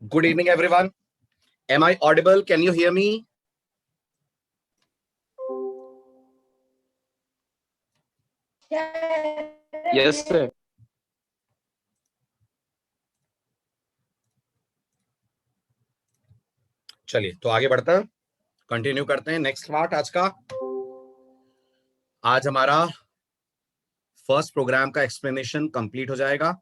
Good evening, everyone. Am I audible? Can you hear me? Yes, sir. चलिए तो आगे बढ़ते हैं, कंटिन्यू करते हैं नेक्स्ट पार्ट आज का। आज हमारा फर्स्ट प्रोग्राम का एक्सप्लेनेशन कंप्लीट हो जाएगा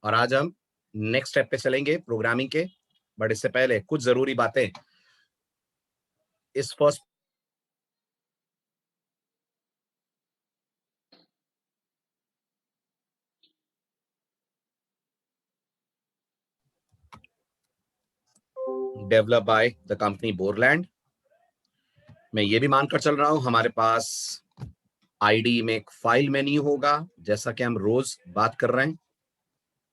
और आज हम नेक्स्ट स्टेप पे चलेंगे प्रोग्रामिंग के। बट इससे पहले कुछ जरूरी बातें इस first develop by the company Borland. मैं ये भी मानकर चल रहा हूं हमारे पास आईडी में एक फाइल मेन्यू होगा, जैसा कि हम रोज बात कर रहे हैं।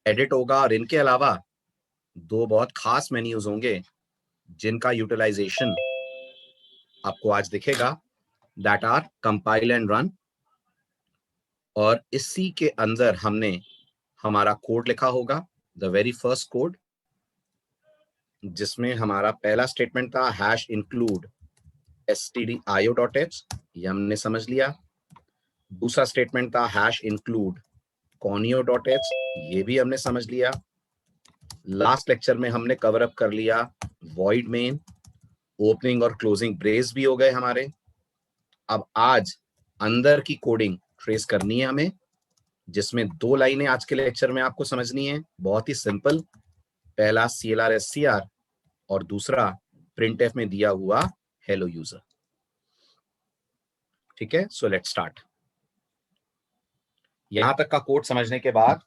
एडिट होगा और इनके अलावा दो बहुत खास मेन्यूज होंगे जिनका यूटिलाइजेशन आपको आज दिखेगा, that are compile and run. और इसी के अंदर हमने हमारा कोड लिखा होगा, द वेरी फर्स्ट कोड, जिसमें हमारा पहला स्टेटमेंट था हैश इंक्लूड stdio.h, ये हमने समझ लिया। दूसरा स्टेटमेंट था हैश इंक्लूड conio.h, ये भी हमने समझ लिया। लास्ट लेक्चर में हमने कवर अप कर लिया void main, ओपनिंग और क्लोजिंग ब्रेस भी हो गए हमारे। अब आज अंदर की कोडिंग ट्रेस करनी है हमें, जिसमें दो लाइनें आज के लेक्चर में आपको समझनी है, बहुत ही सिंपल। पहला CLR SCR और दूसरा printf में दिया हुआ हेलो यूजर। ठीक है, सो लेट्स स्टार्ट। यहां तक का कोड समझने के बाद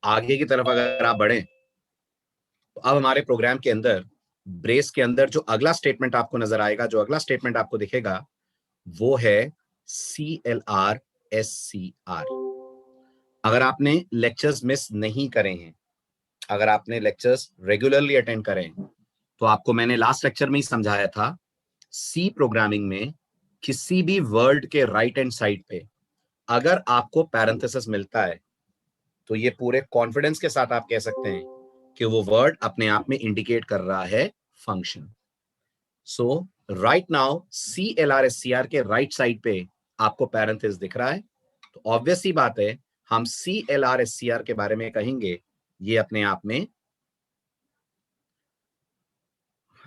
आगे की तरफ अगर आप बढ़े तो अब हमारे प्रोग्राम के अंदर ब्रेस के अंदर जो अगला स्टेटमेंट आपको नजर आएगा, जो अगला स्टेटमेंट आपको दिखेगा, वो है CLR SCR। अगर आपने लेक्चर्स मिस नहीं करे हैं, अगर आपने लेक्चर्स रेगुलरली अटेंड करें, तो आपको मैंने लास्ट लेक्चर में ही समझाया था, सी प्रोग्रामिंग में किसी भी वर्ड के राइट हैंड साइड पे अगर आपको पैरेंथेसिस मिलता है तो ये पूरे कॉन्फिडेंस के साथ आप कह सकते हैं कि वो वर्ड अपने आप में इंडिकेट कर रहा है फंक्शन। सो राइट नाउ CLR SCR के राइट साइड पे आपको पैरेंथेसिस दिख रहा है, तो ऑब्वियस सी बात है हम CLR SCR के बारे में कहेंगे ये अपने आप में।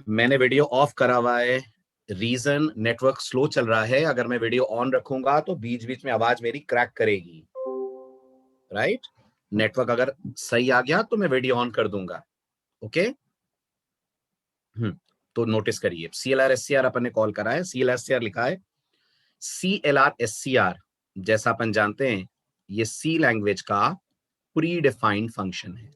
मैंने वीडियो ऑफ करा हुआ है, रीजन नेटवर्क स्लो चल रहा है। अगर मैं वीडियो ऑन रखूंगा तो बीच बीच में आवाज मेरी क्रैक करेगी, राइट? नेटवर्क अगर सही आ गया तो मैं वीडियो ऑन कर दूंगा, ओके? तो नोटिस करिए, CLR SCR अपन ने कॉल करा है, CLR SCR लिखा है। CLR SCR जैसा अपन जानते हैं ये सी लैंग्वेज का प्री डिफाइंड फंक्शन है।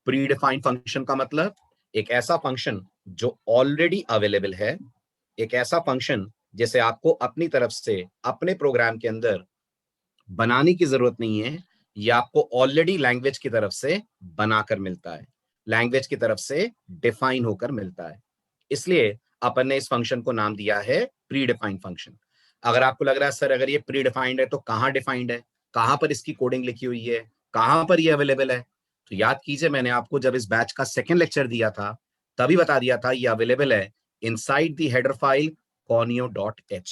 प्री डिफाइंड फंक्शन का मतलब एक ऐसा फंक्शन जो ऑलरेडी अवेलेबल है, एक ऐसा फंक्शन जिसे आपको अपनी तरफ से अपने प्रोग्राम के अंदर बनाने की जरूरत नहीं है, ये आपको ऑलरेडी लैंग्वेज की तरफ से बनाकर मिलता है, लैंग्वेज की तरफ से डिफाइन होकर मिलता है। इसलिए अपन ने इस फंक्शन को नाम दिया है प्री डिफाइंड फंक्शन। अगर आपको लग रहा है सर अगर ये प्री डिफाइंड है तो कहां डिफाइंड है, कहां पर इसकी कोडिंग लिखी हुई है, कहां पर ये अवेलेबल है, तो याद कीजिए मैंने आपको जब इस बैच का सेकंड लेक्चर दिया था तभी बता दिया था ये अवेलेबल है inside the header file conio.h,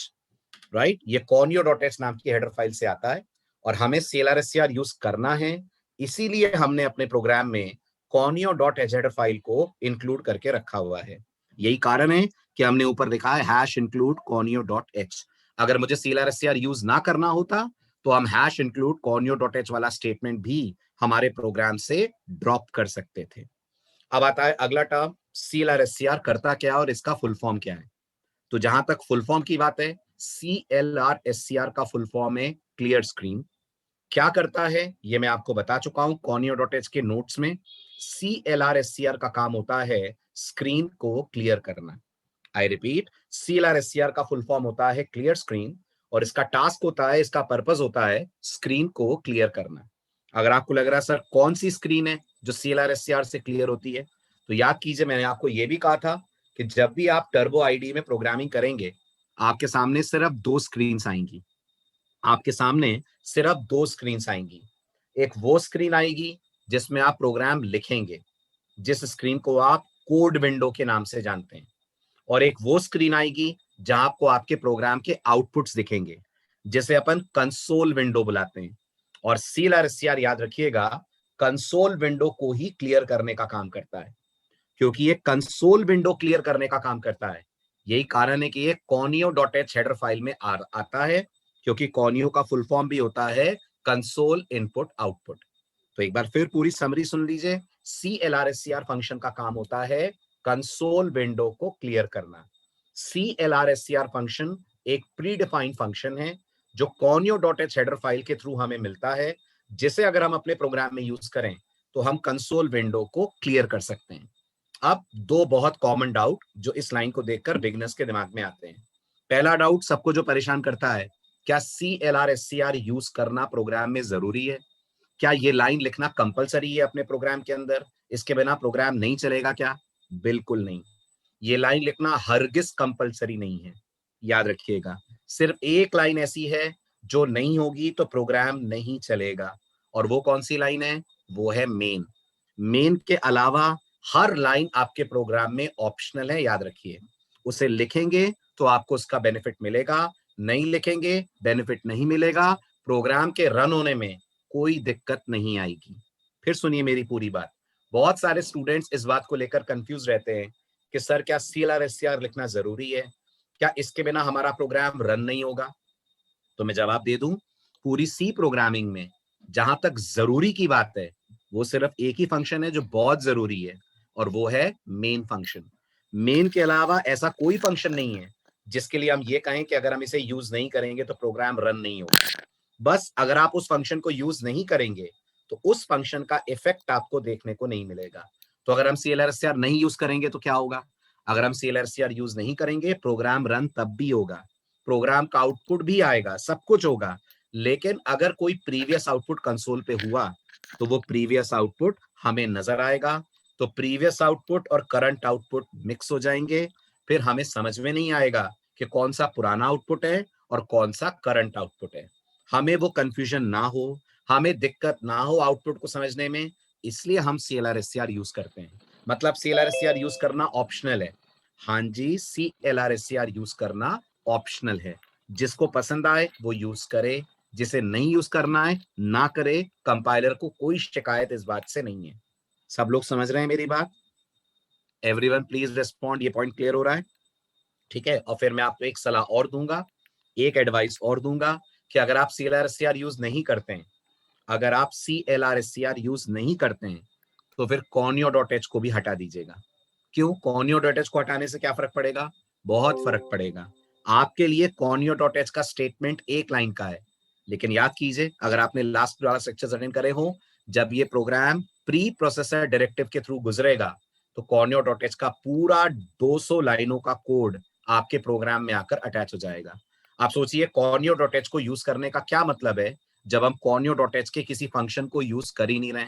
right? ये conio.h नाम की हेडर फाइल से आता है और हमें CLR SCR यूज करना है, इसीलिए हमने अपने प्रोग्राम में conio.h हेडर फाइल को इंक्लूड करके रखा हुआ है। यही कारण है कि हमने ऊपर लिखा है हैश इंक्लूड conio.h। अगर मुझे CLR SCR यूज ना करना होता तो हम हैश इंक्लूड conio.h वाला स्टेटमेंट भी हमारे प्रोग्राम से ड्रॉप कर सकते थे। अब आता है अगला टर्म, CLR SCR करता क्या और इसका फुल फॉर्म क्या है। तो जहां तक फुल फॉर्म की बात है, CLR SCR का फुल फॉर्म है क्लियर स्क्रीन। क्या करता है ये मैं आपको बता चुका हूं conio.h के नोट्स में। CLR SCR का काम होता है स्क्रीन को क्लियर करना। आई रिपीट, CLR SCR का फुल फॉर्म होता है क्लियर स्क्रीन और इसका टास्क होता है, इसका पर्पस होता है स्क्रीन को क्लियर करना। अगर आपको लग रहा है सर कौन सी स्क्रीन है जो CLR SCR से क्लियर होती है, तो याद कीजिए मैंने आपको यह भी कहा था कि जब भी आप टर्बो आईडी में प्रोग्रामिंग करेंगे आपके सामने सिर्फ दो स्क्रीन आएंगी, आपके सामने सिर्फ दो स्क्रीन आएंगी। एक वो स्क्रीन आएगी जिसमें आप प्रोग्राम लिखेंगे, जिस स्क्रीन को आप कोड विंडो के नाम से जानते हैं, और एक वो स्क्रीन आएगी जहां आपको आपके प्रोग्राम के आउटपुट्स दिखेंगे, जिसे अपन कंसोल विंडो बुलाते हैं। और CLR/SCR याद रखिएगा, कंसोल विंडो को ही क्लियर करने का काम करता है, क्योंकि ये कंसोल विंडो क्लियर करने का काम करता है। यही कारण है कि ये conio.h हेडर फाइल में आता है, क्योंकि conio का फुल फॉर्म भी होता है कंसोल इनपुट आउटपुट। तो एक बार फिर पूरी समरी सुन लीजिए। CLR/SCR फंक्शन का काम होता है कंसोल विंडो को क्लियर करना। CLR/SCR फंक्शन एक प्री डिफाइंड फंक्शन है जो conio.h हेडर फाइल के थ्रू हमें मिलता है, जिसे अगर हम अपने प्रोग्राम में यूज करें तो हम कंसोल विंडो को क्लियर कर सकते हैं। अब दो बहुत कॉमन डाउट जो इस लाइन को देखकर बिगिनर्स के दिमाग में आते हैं। पहला डाउट सबको जो परेशान करता है, क्या CLR/SCR यूज करना प्रोग्राम में जरूरी है? क्या ये लाइन लिखना कंपलसरी है अपने प्रोग्राम के अंदर? इसके बिना प्रोग्राम नहीं चलेगा क्या? बिल्कुल नहीं। ये लाइन लिखना हरगिज कंपलसरी नहीं है। याद रखिएगा, सिर्फ एक लाइन ऐसी है जो नहीं होगी तो प्रोग्राम नहीं चलेगा, और वो कौन सी लाइन है? वो है मेन। मेन के अलावा हर लाइन आपके प्रोग्राम में ऑप्शनल है, याद रखिए। उसे लिखेंगे तो आपको उसका बेनिफिट मिलेगा, नहीं लिखेंगे बेनिफिट नहीं मिलेगा। प्रोग्राम के रन होने में कोई दिक्कत नहीं आएगी। फिर सुनिए मेरी पूरी बात। बहुत सारे स्टूडेंट्स इस बात को लेकर कंफ्यूज रहते हैं कि सर क्या CLR/SCR लिखना जरूरी है? क्या इसके बिना हमारा प्रोग्राम रन नहीं होगा? तो मैं जवाब दे दूं, पूरी सी प्रोग्रामिंग में जहां तक जरूरी की बात है, वो सिर्फ एक ही फंक्शन है जो बहुत जरूरी है, और वो है मेन फंक्शन। मेन के अलावा ऐसा कोई फंक्शन नहीं है जिसके लिए हम ये कहें कि अगर हम इसे यूज नहीं करेंगे तो प्रोग्राम रन नहीं होगा। बस अगर आप उस फंक्शन को यूज नहीं करेंगे तो उस फंक्शन का इफेक्ट आपको देखने को नहीं मिलेगा। तो अगर हम CLR/SCR नहीं यूज करेंगे तो क्या होगा? अगर हम CLR/SCR यूज नहीं करेंगे, प्रोग्राम रन तब भी होगा, प्रोग्राम का आउटपुट भी आएगा, सब कुछ होगा, लेकिन अगर कोई प्रीवियस आउटपुट कंसोल पे हुआ तो वो प्रीवियस आउटपुट हमें नजर आएगा। तो प्रीवियस आउटपुट और करंट आउटपुट मिक्स हो जाएंगे, फिर हमें समझ में नहीं आएगा कि कौन सा पुराना आउटपुट है और कौन सा करंट आउटपुट है। हमें वो कंफ्यूजन ना हो, हमें दिक्कत ना हो आउटपुट को समझने में, इसलिए हम CLR/SCR यूज करते हैं। मतलब CLR/SCR यूज करना ऑप्शनल है। हाँ जी, CLR/SCR यूज करना ऑप्शनल है। जिसको पसंद आए वो यूज करे, जिसे नहीं यूज करना है ना करे। कंपाइलर को कोई शिकायत इस बात से नहीं है। सब लोग समझ रहे हैं मेरी बात? Everyone please respond. ये पॉइंट क्लियर हो रहा है? ठीक है। और फिर मैं आपको एक सलाह और दूंगा, एक एडवाइस और दूंगा, कि अगर आप CLR/SCR यूज नहीं करते हैं, अगर आप CLR/SCR यूज नहीं करते हैं तो फिर conio.h को भी हटा दीजिएगा। क्यों? conio.h को हटाने से क्या फर्क पड़ेगा? बहुत फर्क पड़ेगा। आपके लिए conio.h का स्टेटमेंट एक लाइन का है, लेकिन याद कीजिए, अगर आपने लास्ट वाला सेक्शन अटेंड करे हो, जब ये प्रोग्राम प्री प्रोसेसर डायरेक्टिव के थ्रू गुजरेगा तो conio.h का पूरा 200 लाइनों का कोड आपके प्रोग्राम में आकर अटैच हो जाएगा। आप सोचिए conio.h को यूज करने का क्या मतलब है जब हम conio.h के किसी फंक्शन को यूज कर ही नहीं रहे।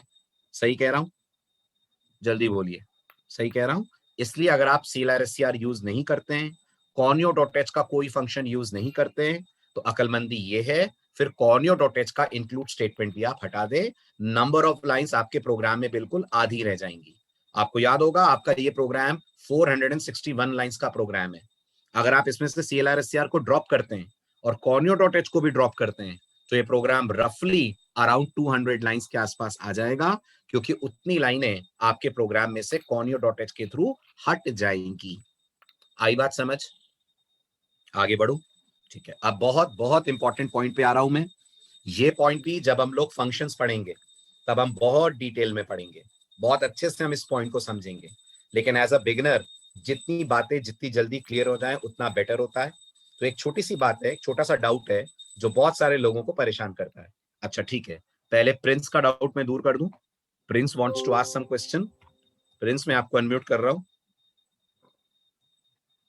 सही कह रहा हूं? जल्दी बोलिए, सही कह रहा हूं? इसलिए अगर आप CLR/SCR यूज नहीं करते हैं, conio.h का कोई फंक्शन यूज नहीं करते हैं, तो अकलमंदी ये है, फिर conio.h का इंक्लूड स्टेटमेंट भी आप हटा दें। नंबर ऑफ लाइंस आपके प्रोग्राम में बिल्कुल आधी रह जाएंगी। आपको याद होगा, आपका ये प्रोग्राम 461 लाइंस का प्रोग्राम है। अगर आप इसमें से CLR/SCR को ड्रॉप करते हैं और conio.h को भी ड्रॉप करते हैं, तो ये प्रोग्राम रफली अराउंड 200 लाइंस के आसपास आ जाएगा, क्योंकि उतनी लाइनें आपके प्रोग्राम में से conio.h के थ्रू हट जाएंगी। आई बात समझ? आगे बढ़ू? ठीक है। अब बहुत बहुत इंपॉर्टेंट पॉइंट पे आ रहा हूं मैं। ये पॉइंट भी जब हम लोग फंक्शंस पढ़ेंगे तब हम बहुत डिटेल में पढ़ेंगे, बहुत अच्छे से हम इस पॉइंट को समझेंगे। लेकिन एज अ बिगिनर जितनी बातें जितनी जल्दी क्लियर हो जाए उतना बेटर होता है। तो एक छोटी सी बात है, एक छोटा सा डाउट है जो बहुत सारे लोगों को परेशान करता है। अच्छा ठीक है, पहले प्रिंस का डाउट मैं दूर कर दूं। Prince wants to ask some question. Prince, मैं आपको अनम्यूट कर रहा हूं,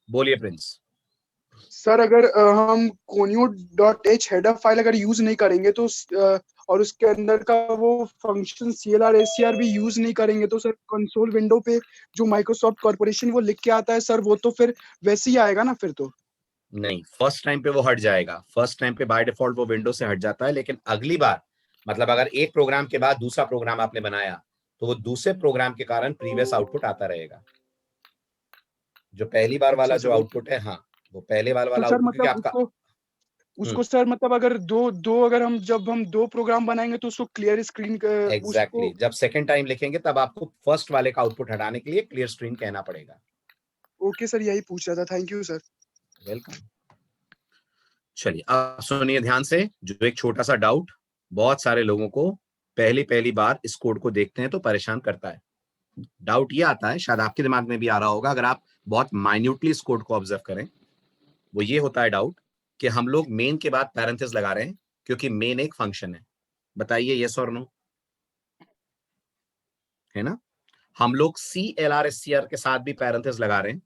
बोलिए प्रिंस। सर अगर हम conio.h हेडर फाइल अगर यूज नहीं करेंगे तो और उसके अंदर का वो फंक्शन CLR/SCR भी यूज नहीं करेंगे तो सर कंसोल विंडो पे जो माइक्रोसॉफ्ट कॉर्पोरेशन वो लिख के आता है सर, वो तो फिर वैसे ही आएगा ना फिर तो। नहीं, फर्स्ट टाइम पे वो हट जाएगा। फर्स्ट टाइम पे बाय डिफॉल्ट वो विंडो से हट जाता है, लेकिन अगली बार, मतलब अगर एक प्रोग्राम के बाद दूसरा प्रोग्राम आपने बनाया तो वो दूसरे प्रोग्राम के कारण प्रीवियस आउटपुट आता रहेगा। जो पहली बार वाला अच्छा जो सर, आउटपुट है, हाँ, वो पहले बार तो वाला सर आउटपुट, क्योंकि मतलब आपका उसको उसको सर मतलब अगर दो दो अगर हम जब हम दो प्रोग्राम बनाएंगे तो उसको क्लियर स्क्रीन उसको। एग्जैक्टली जब सेकेंड टाइम लिखेंगे तब आपको फर्स्ट वाले का आउटपुट हटाने के लिए क्लियर स्क्रीन कहना पड़ेगा। ओके सर, यही पूछ रहा था, थैंक यू सर। वेलकम। चलिए अब सुनिए ध्यान से, जो एक छोटा सा डाउट बहुत सारे लोगों को पहली पहली बार इस कोड को देखते हैं तो परेशान करता है। डाउट ये आता है, शायद आपके दिमाग में भी आ रहा होगा अगर आप बहुत माइन्यूटली इस कोड को ऑब्जर्व करें, वो ये होता है डाउट कि हम लोग मेन के बाद पैरेंथेसिस लगा रहे हैं क्योंकि मेन एक फंक्शन है। बताइए यस और नो, है ना? हम लोग C L R S C R के साथ भी पैरेंथेसिस लगा रहे हैं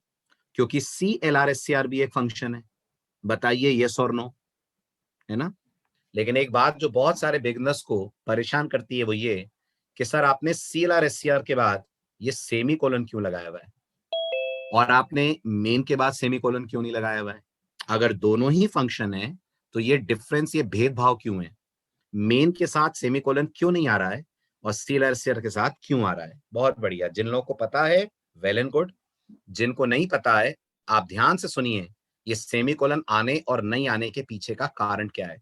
क्योंकि C L R S C R भी एक फंक्शन है। बताइए यस और नो, है ना? लेकिन एक बात जो बहुत सारे बिगनर्स को परेशान करती है वो ये कि सर आपने C L R S C R के बाद ये सेमी कोलन क्यों लगाया हुआ है और आपने मेन के बाद सेमी कोलन क्यों नहीं लगाया हुआ है? अगर दोनों ही फंक्शन है तो ये डिफरेंस, ये भेदभाव क्यों है? मेन के साथ सेमीकोलन क्यों नहीं आ रहा है और सीलर के साथ क्यों आ रहा है? बहुत बढ़िया, जिन लोगों को पता है वेल एंड गुड, जिनको नहीं पता है आप ध्यान से सुनिए, ये सेमीकोलन आने और नहीं आने के पीछे का कारण क्या है,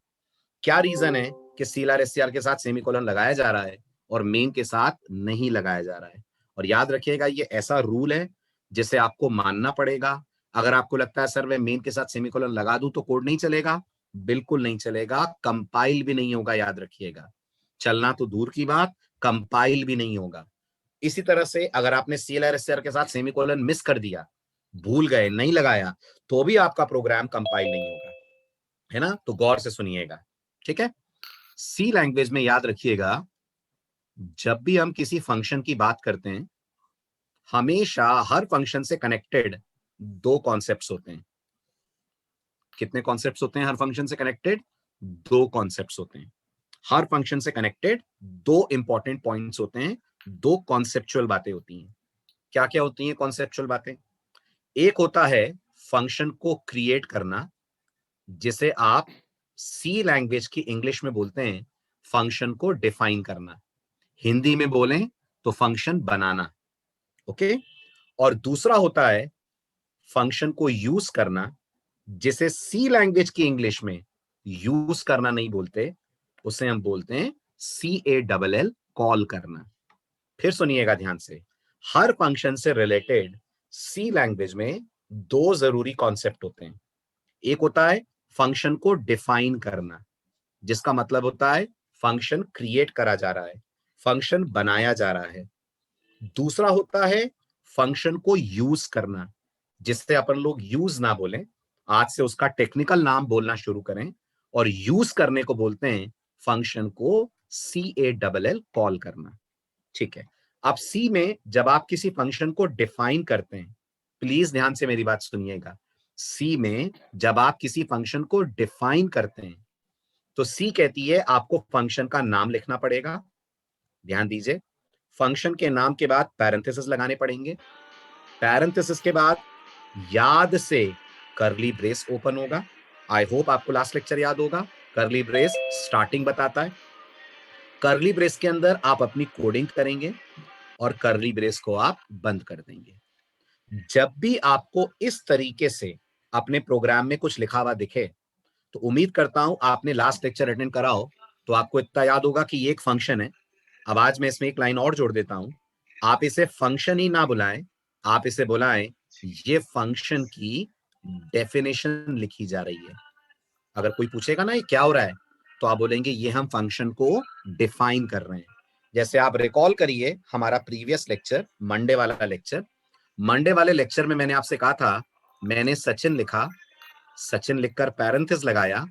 क्या रीजन है कि सीलर के साथ सेमीकोलन लगाया जा रहा है और मेन के साथ नहीं लगाया जा रहा है। और याद रखिएगा ये ऐसा रूल है जिसे आपको मानना पड़ेगा। अगर आपको लगता है सर मैं मेन के साथ सेमीकोलन लगा दूं तो कोड नहीं चलेगा, बिल्कुल नहीं चलेगा, कंपाइल भी नहीं होगा। याद रखिएगा, चलना तो दूर की बात, कंपाइल भी नहीं होगा। इसी तरह से अगर आपने सीएलआर के साथ सेमीकोलन मिस कर दिया, भूल गए, नहीं लगाया, तो भी आपका प्रोग्राम कंपाइल नहीं होगा, है ना? तो गौर से सुनिएगा, ठीक है? सी लैंग्वेज में याद रखिएगा, जब भी हम किसी फंक्शन की बात करते हैं, हमेशा हर फंक्शन से कनेक्टेड दो कॉन्सेप्ट्स होते हैं। कितने कॉन्सेप्ट्स होते हैं हर फंक्शन से कनेक्टेड? दो कॉन्सेप्ट्स होते हैं। हर फंक्शन से कनेक्टेड दो इंपॉर्टेंट पॉइंट्स होते हैं, दो कॉन्सेप्चुअल बातें होती हैं। क्या क्या होती हैं कॉन्सेप्चुअल बातें? एक होता है फंक्शन को क्रिएट करना, जिसे आप सी लैंग्वेज की इंग्लिश में बोलते हैं फंक्शन को डिफाइन करना, हिंदी में बोलें तो फंक्शन बनाना, ओके? और दूसरा होता है फंक्शन को यूज करना, जिसे सी लैंग्वेज की इंग्लिश में यूज करना नहीं बोलते, उसे हम बोलते हैं CALL, कॉल करना। फिर सुनिएगा ध्यान से, हर फंक्शन से रिलेटेड सी लैंग्वेज में दो जरूरी कॉन्सेप्ट होते हैं। एक होता है फंक्शन को डिफाइन करना, जिसका मतलब होता है फंक्शन क्रिएट करा जा रहा है, फंक्शन बनाया जा रहा है। दूसरा होता है फंक्शन को यूज करना, जिससे अपन लोग यूज ना बोलें, आज से उसका टेक्निकल नाम बोलना शुरू करें और यूज करने को बोलते हैं फंक्शन को CALL, कॉल करना, ठीक है? अब सी में जब आप किसी फंक्शन को डिफाइन करते हैं, प्लीज ध्यान से मेरी बात सुनिएगा, सी में जब आप किसी फंक्शन को डिफाइन करते हैं तो सी कहती है आपको फंक्शन का नाम लिखना पड़ेगा। ध्यान दीजिए, फंक्शन के नाम के बाद पैरेंथेसिस लगाने पड़ेंगे, पैरेंथेसिस के बाद याद से करली ब्रेस ओपन होगा। आई होप आपको लास्ट लेक्चर याद होगा, करली ब्रेस स्टार्टिंग बताता है। करली ब्रेस के अंदर आप अपनी कोडिंग करेंगे और करली ब्रेस को आप बंद कर देंगे। जब भी आपको इस तरीके से अपने प्रोग्राम में कुछ लिखा हुआ दिखे, तो उम्मीद करता हूं आपने लास्ट लेक्चर अटेंड करा हो, तो आपको इतना याद होगा कि ये एक फंक्शन है। अब आज मैं इसमें एक लाइन और जोड़ देता हूं, आप इसे फंक्शन ही ना बुलाएं, आप इसे बुलाएं ये फंक्शन की डेफिनेशन लिखी जा रही है। अगर कोई पूछेगा ना ये क्या हो रहा है, तो आप बोलेंगे ये हम फंक्शन को डिफाइन कर रहे हैं। जैसे आप रिकॉल करिए हमारा प्रीवियस लेक्चर, मंडे वाला लेक्चर, मंडे वाले लेक्चर में मैंने आपसे कहा था, मैंने सचिन लिखा, सचिन लिखकर पैरेंथेसिस लगाया,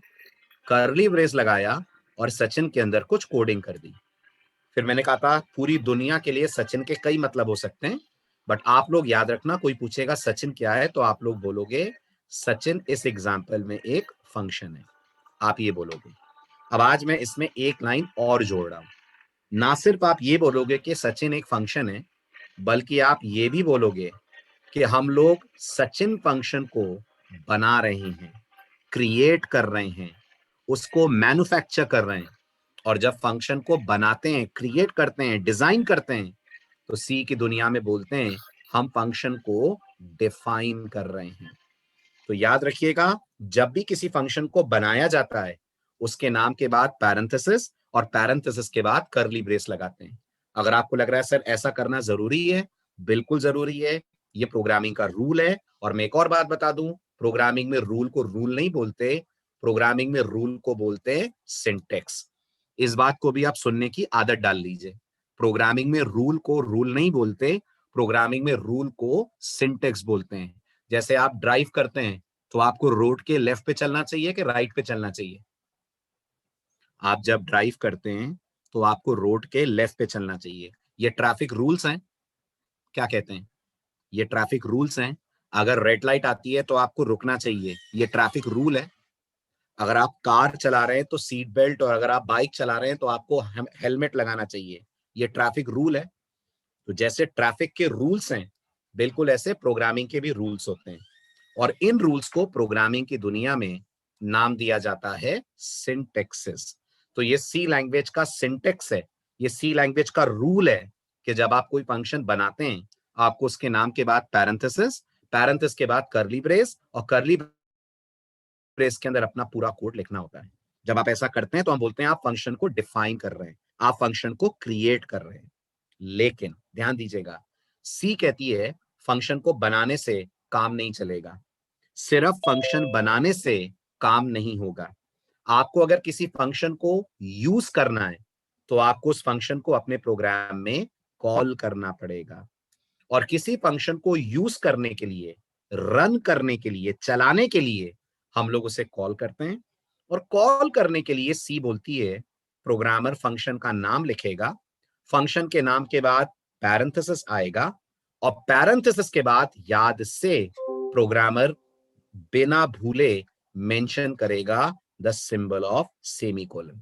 कर्ली ब्रेस लगाया और सचिन के अंदर कुछ कोडिंग कर दी। फिर मैंने कहा था पूरी दुनिया के लिए सचिन के कई मतलब हो सकते हैं, बट आप लोग याद रखना, कोई पूछेगा सचिन क्या है तो आप लोग बोलोगे सचिन इस एग्जाम्पल में एक फंक्शन है, आप ये बोलोगे। अब आज मैं इसमें एक लाइन और जोड़ रहा हूं, ना सिर्फ आप ये बोलोगे कि सचिन एक फंक्शन है, बल्कि आप ये भी बोलोगे कि हम लोग सचिन फंक्शन को बना रहे हैं, क्रिएट कर रहे हैं, उसको मैन्युफैक्चर कर रहे हैं। और जब फंक्शन को बनाते हैं, क्रिएट करते हैं, डिजाइन करते हैं, तो सी की दुनिया में बोलते हैं हम फंक्शन को डिफाइन कर रहे हैं। तो याद रखिएगा, जब भी किसी फंक्शन को बनाया जाता है उसके नाम के बाद पैरेंथेसिस और पैरेंथेसिस के बाद कर्ली ब्रेस लगाते हैं। अगर आपको लग रहा है सर ऐसा करना जरूरी है, बिल्कुल जरूरी है, ये प्रोग्रामिंग का रूल है। और मैं एक और बात बता दूं, प्रोग्रामिंग में रूल को रूल नहीं बोलते, प्रोग्रामिंग में रूल को बोलते हैं सिंटेक्स। इस बात को भी आप सुनने की आदत डाल लीजिए। प्रोग्रामिंग में रूल को रूल नहीं बोलते, प्रोग्रामिंग में रूल को सिंटेक्स बोलते हैं। जैसे आप ड्राइव करते हैं तो आपको रोड के लेफ्ट पे चलना चाहिए कि राइट पे चलना चाहिए? आप जब ड्राइव करते हैं तो आपको रोड के लेफ्ट पे चलना चाहिए। ये ट्रैफिक रूल्स हैं। क्या कहते हैं? ये ट्रैफिक रूल्स हैं। अगर रेड लाइट आती है तो आपको रुकना चाहिए, ये ट्रैफिक रूल है। अगर आप कार चला रहे हैं तो सीट बेल्ट, और अगर आप बाइक चला रहे हैं तो आपको हेलमेट लगाना चाहिए, ये ट्रैफिक रूल है। तो जैसे ट्रैफिक के रूल्स हैं, बिल्कुल ऐसे प्रोग्रामिंग के भी रूल्स होते हैं। और इन रूल्स को प्रोग्रामिंग की दुनिया में नाम दिया जाता है सिंटेक्सेस। तो ये सी लैंग्वेज का सिंटेक्स है, ये सी लैंग्वेज का रूल है कि जब आप कोई फंक्शन बनाते हैं आपको उसके नाम के बाद पैरेंथेसिस, पैरेंथेसिस के बाद कर्ली ब्रेस, और कर्ली ब्रेस के अंदर अपना पूरा कोड लिखना होता है। जब आप ऐसा करते हैं तो हम बोलते हैं आप फंक्शन को डिफाइन कर रहे हैं, आप फंक्शन को क्रिएट कर रहे हैं। लेकिन ध्यान दीजिएगा, सी कहती है फंक्शन को बनाने से काम नहीं चलेगा, सिर्फ फंक्शन बनाने से काम नहीं होगा। आपको अगर किसी फंक्शन को यूज करना है तो आपको उस फंक्शन को अपने प्रोग्राम में कॉल करना पड़ेगा। और किसी फंक्शन को यूज करने के लिए, रन करने के लिए, चलाने के लिए हम लोग उसे कॉल करते हैं। और कॉल करने के लिए सी बोलती है प्रोग्रामर फंक्शन का नाम लिखेगा, फंक्शन के नाम के बाद पैरेंथेसिस आएगा, और पैरेंथेसिस के बाद याद से प्रोग्रामर बिना भूले मेंशन करेगा द सिंबल ऑफ सेमीकोलन।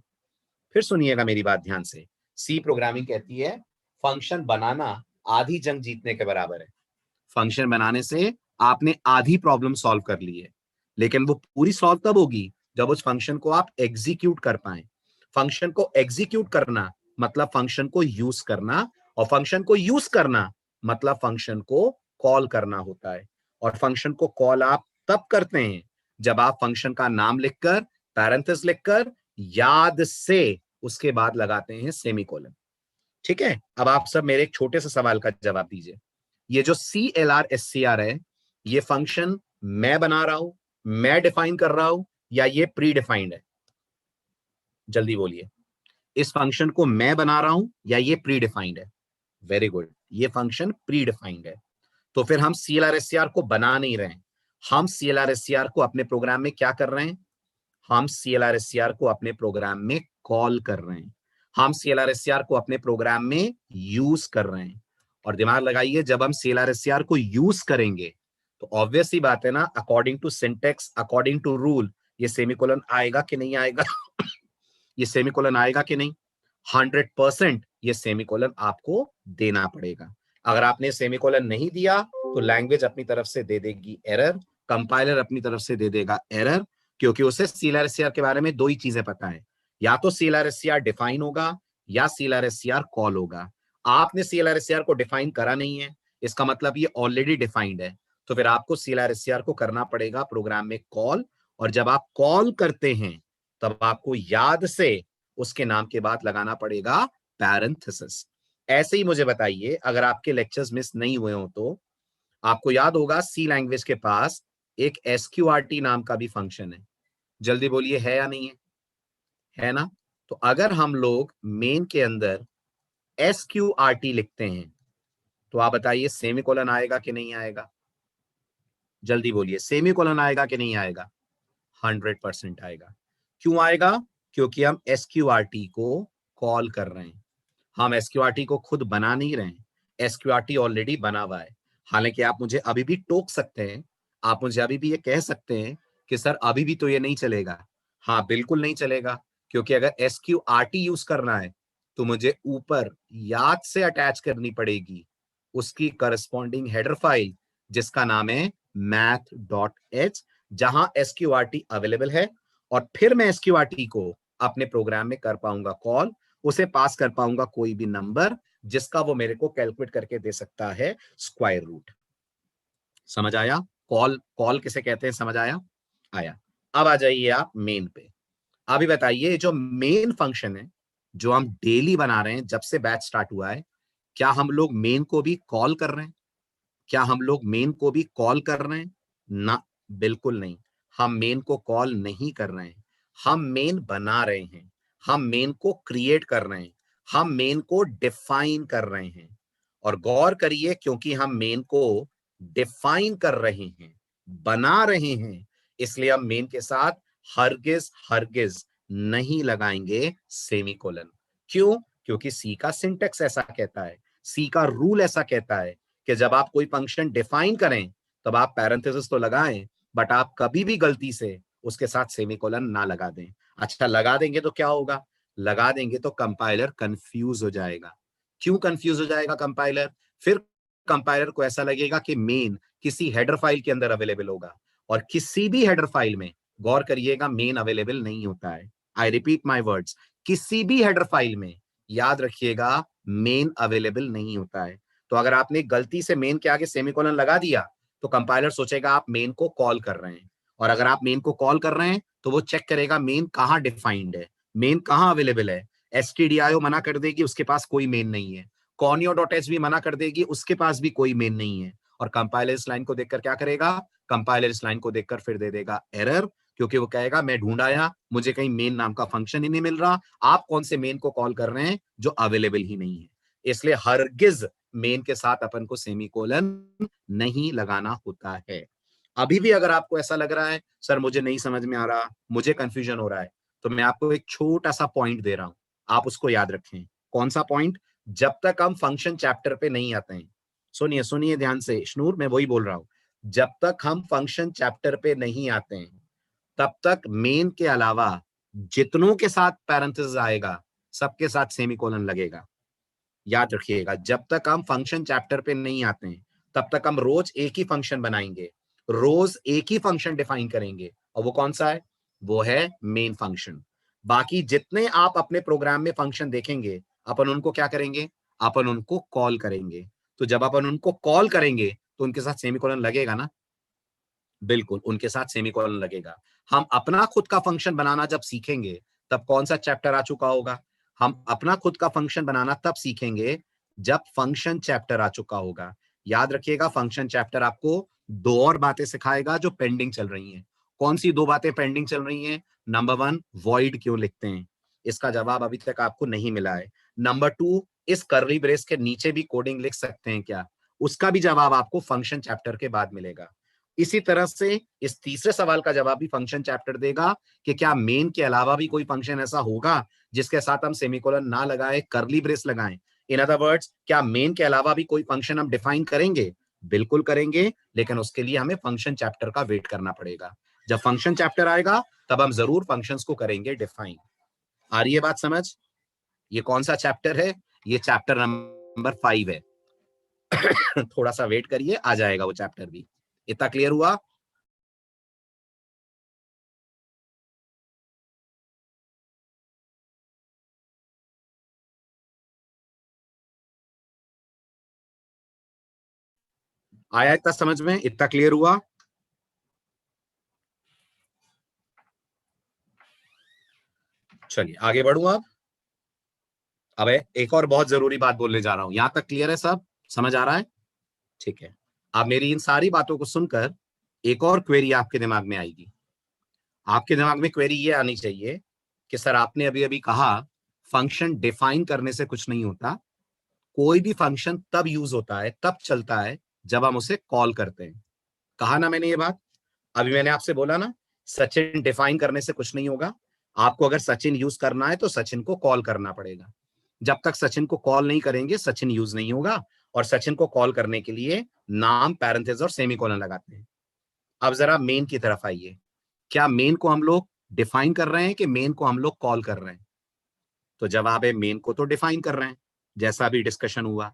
फिर सुनिएगा मेरी बात ध्यान से, सी प्रोग्रामिंग कहती है फंक्शन बनाना आधी जंग जीतने के बराबर है। फंक्शन बनाने से आपने आधी प्रॉब्लम सॉल्व कर ली है, लेकिन वो पूरी सॉल्व तब होगी जब उस फंक्शन को आप एग्जीक्यूट कर पाए। फंक्शन को एग्जीक्यूट करना मतलब फंक्शन को यूज करना, और फंक्शन को यूज करना मतलब फंक्शन को कॉल करना होता है। और फंक्शन को कॉल आप तब करते हैं जब आप फंक्शन का नाम लिखकर, पैरेंथेसिस लिखकर, याद से उसके बाद लगाते हैं सेमीकोलन। ठीक है, अब आप सब मेरे एक छोटे से सवाल का जवाब दीजिए। ये जो CLR SCR है, ये फंक्शन मैं बना रहा हूं, मैं डिफाइन कर रहा हूं, या ये प्री डिफाइंड है? जल्दी बोलिए, इस फंक्शन को मैं बना रहा हूं या ये प्री डिफाइंड है? वेरी गुड, ये फंक्शन प्री डिफाइंड है। तो फिर हम CLR SCR को बना नहीं रहे हैं, हम CLR SCR को अपने प्रोग्राम में क्या कर रहे हैं? हम CLR SCR को अपने प्रोग्राम में कॉल कर रहे हैं, हम CLR SCR को अपने प्रोग्राम में यूज कर रहे हैं। और दिमाग लगाइए, जब हम CLR SCR को यूज करेंगे तो ऑब्वियस सी बात है ना, according to syntax, according to rule, ये सेमीकोलन आएगा कि नहीं आएगा? ये सेमीकोलन आएगा कि नहीं? 100% ये सेमीकोलन आपको देना पड़ेगा। अगर आपने सेमीकोलन नहीं दिया तो लैंग्वेज अपनी तरफ से दे देगी एरर, कंपाइलर अपनी तरफ से दे देगा एरर, क्योंकि उसे CLR SCR के बारे में दो ही चीजें पता है, या तो CLR SCR डिफाइन होगा या CLR SCR कॉल होगा। आपने CLR SCR को डिफाइन करा नहीं है, इसका मतलब ये ऑलरेडी डिफाइंड है। तो फिर आपको CLR SCR को करना पड़ेगा प्रोग्राम में कॉल, और जब आप कॉल करते हैं तब आपको याद से उसके नाम के बाद लगाना पड़ेगा पैरेंथेसिस। ऐसे ही मुझे बताइए, अगर आपके लेक्चर्स मिस नहीं हुए हो तो आपको याद होगा सी लैंग्वेज के पास एक SQRT नाम का भी फंक्शन है। जल्दी बोलिए, है या नहीं है? है ना? तो अगर हम लोग मेन के अंदर SQRT लिखते हैं तो आप बताइए सेमीकोलन आएगा कि नहीं आएगा? जल्दी बोलिए, सेमीकोलन आएगा कि नहीं आएगा? 100% आएगा। क्यों आएगा? क्योंकि हम SQRT को कॉल कर रहे हैं, हम SQRT को खुद बना नहीं रहे हैं, SQRT ऑलरेडी बना हुआ है। हालांकि आप मुझे अभी भी टोक सकते हैं, आप मुझे अभी भी ये कह सकते हैं कि सर अभी भी तो ये नहीं चलेगा। हाँ, बिल्कुल नहीं चलेगा, क्योंकि अगर SQRT यूज करना है तो मुझे ऊपर याद से अटैच करनी पड़ेगी उसकी करस्पॉन्डिंग हेडर फाइल, जिसका नाम है math.h, जहां SQRT अवेलेबल है। और फिर मैं SQRT को अपने प्रोग्राम में कर पाऊंगा कॉल, उसे पास कर पाऊंगा कोई भी नंबर, जिसका वो मेरे को कैलकुलेट करके दे सकता है स्क्वायर रूट। समझ आया? कॉल कॉल किसे कहते हैं, समझ आया? आया। अब आ जाइए आप मेन पे। अभी बताइए जो मेन फंक्शन है जो हम डेली बना रहे हैं जब से बैच स्टार्ट हुआ है, क्या हम लोग मेन को भी कॉल कर रहे हैं? क्या हम लोग मेन को भी कॉल कर रहे हैं? ना, बिल्कुल नहीं। हम मेन को कॉल नहीं कर रहे हैं, हम मेन बना रहे हैं, हम मेन को क्रिएट कर रहे हैं, हम मेन को डिफाइन कर रहे हैं। और गौर करिए, क्योंकि हम मेन को डिफाइन कर रहे हैं, बना रहे हैं, इसलिए हम मेन के साथ हरगिज हरगिज नहीं लगाएंगे सेमीकोलन। क्यों? क्योंकि सी का सिंटेक्स ऐसा कहता है, सी का रूल ऐसा कहता है कि जब आप कोई फंक्शन डिफाइन करें तब आप पैरेंथेसिस तो लगाएं, बट आप कभी भी गलती से उसके साथ सेमीकोलन ना लगा दें। अच्छा, लगा देंगे तो क्या होगा? लगा देंगे तो कंपाइलर कंफ्यूज हो जाएगा। क्यों कंफ्यूज हो जाएगा कंपाइलर? फिर कंपाइलर को ऐसा लगेगा कि मेन किसी हेडर फाइल के अंदर अवेलेबल होगा, और किसी भी हेडर फाइल में, गौर करिएगा, मेन अवेलेबल नहीं होता है। आई रिपीट माई वर्ड्स, किसी भी हेडर फाइल में याद रखिएगा मेन अवेलेबल नहीं होता है। तो अगर आपने गलती से मेन के आगे सेमीकोलन लगा दिया तो कंपाइलर सोचेगा आप मेन को कॉल कर रहे हैं, और अगर आप मेन को कॉल कर रहे हैं तो वो चेक करेगा मेन कहां डिफाइंड है, मेन कहां अवेलेबल है। stdio मना कर देगी, उसके पास कोई मेन नहीं है। conio.h भी मना कर देगी, उसके पास भी कोई मेन नहीं है। और कंपाइलर इस लाइन को देखकर क्या करेगा? कंपाइलर इस लाइन को देखकर फिर दे देगा एरर, क्योंकि वो कहेगा मैं ढूंढ आया, मुझे कहीं मेन नाम का फंक्शन ही नहीं मिल रहा, आप कौन से मेन को कॉल कर रहे हैं जो अवेलेबल ही नहीं है। इसलिए हरगिज मेन के साथ अपन को सेमीकोलन नहीं लगाना होता है। अभी भी अगर आपको ऐसा लग रहा है सर मुझे नहीं समझ में आ रहा, मुझे कंफ्यूजन हो रहा है, तो मैं आपको एक छोटा सा पॉइंट दे रहा हूं, आप उसको याद रखें। कौन सा पॉइंट? जब तक हम फंक्शन चैप्टर पे नहीं आते हैं, सुनिए सुनिए ध्यान से शनूर, मैं वही बोल रहा हूं, जब तक हम फंक्शन चैप्टर पे नहीं आते हैं तब तक मेन के अलावा जितनों के साथ पैरेंथेसिस आएगा सबके साथ सेमीकोलन लगेगा। याद रखिएगा, जब तक हम फंक्शन चैप्टर पे नहीं आते हैं तब तक हम रोज एक ही फंक्शन बनाएंगे, रोज एक ही फंक्शन डिफाइन करेंगे, और वो कौन सा है? वो है मेन फंक्शन। बाकी जितने आप अपने प्रोग्राम में फंक्शन देखेंगे अपन उनको क्या करेंगे? अपन उनको कॉल करेंगे। तो जब अपन उनको कॉल करेंगे तो उनके साथ सेमीकोलन लगेगा ना? बिल्कुल, उनके साथ सेमीकोलन लगेगा। हम अपना खुद का फंक्शन बनाना जब सीखेंगे तब कौन सा चैप्टर आ चुका होगा? हम अपना खुद का फंक्शन बनाना तब सीखेंगे जब फंक्शन चैप्टर आ चुका होगा। याद रखिएगा, फंक्शन चैप्टर आपको दो और बातें सिखाएगा जो पेंडिंग चल रही हैं। कौन सी दो बातें पेंडिंग चल रही हैं? नंबर 1, वॉइड क्यों लिखते हैं? इसका जवाब अभी तक आपको नहीं मिला है। नंबर 2, इस कर्ली ब्रेस के नीचे भी कोडिंग लिख सकते हैं क्या? उसका भी जवाब आपको फंक्शन चैप्टर के बाद मिलेगा। इसी तरह से इस तीसरे सवाल का जवाब भी फंक्शन चैप्टर देगा कि क्या मेन के अलावा भी कोई फंक्शन ऐसा होगा जिसके साथ हम सेमीकोलन ना लगाए, कर्ली ब्रेस लगाएं। इन अदर वर्ड्स, क्या मेन के अलावा भी कोई फंक्शन हम डिफाइन करेंगे? बिल्कुल करेंगे, लेकिन उसके लिए हमें फंक्शन चैप्टर का वेट करना पड़ेगा। जब फंक्शन चैप्टर आएगा तब हम जरूर फंक्शंस को करेंगे डिफाइन। आ रही है बात समझ? ये कौन सा चैप्टर है? ये चैप्टर नंबर 5 है। थोड़ा सा वेट करिए, आ जाएगा वो चैप्टर भी। इतना क्लियर हुआ? आया इतना समझ में? इतना क्लियर हुआ? चलिए आगे बढ़ू अब एक और बहुत जरूरी बात बोलने जा रहा हूं। यहां तक क्लियर है? सब समझ आ रहा है? ठीक है। अब मेरी इन सारी बातों को सुनकर एक और क्वेरी आपके दिमाग में आएगी। आपके दिमाग में क्वेरी ये आनी चाहिए कि सर आपने अभी अभी कहा फंक्शन डिफाइन करने से कुछ नहीं होता, कोई भी फंक्शन तब यूज होता है, तब चलता है जब हम उसे कॉल करते हैं। कहा ना मैंने ये बात? अभी मैंने आपसे बोला ना, सचिन डिफाइन करने से कुछ नहीं होगा। आपको अगर सचिन यूज करना है तो सचिन को कॉल करना पड़ेगा। जब तक सचिन को कॉल नहीं करेंगे सचिन यूज नहीं होगा, और सचिन को कॉल करने के लिए नाम, पैरेंथेसिस और सेमीकोलन लगाते हैं। अब जरा मेन की तरफ आइए। क्या मेन को हम लोग डिफाइन कर रहे हैं कि मेन को हम लोग कॉल कर रहे हैं? तो जवाब है मेन को तो डिफाइन कर रहे हैं, जैसा अभी डिस्कशन हुआ।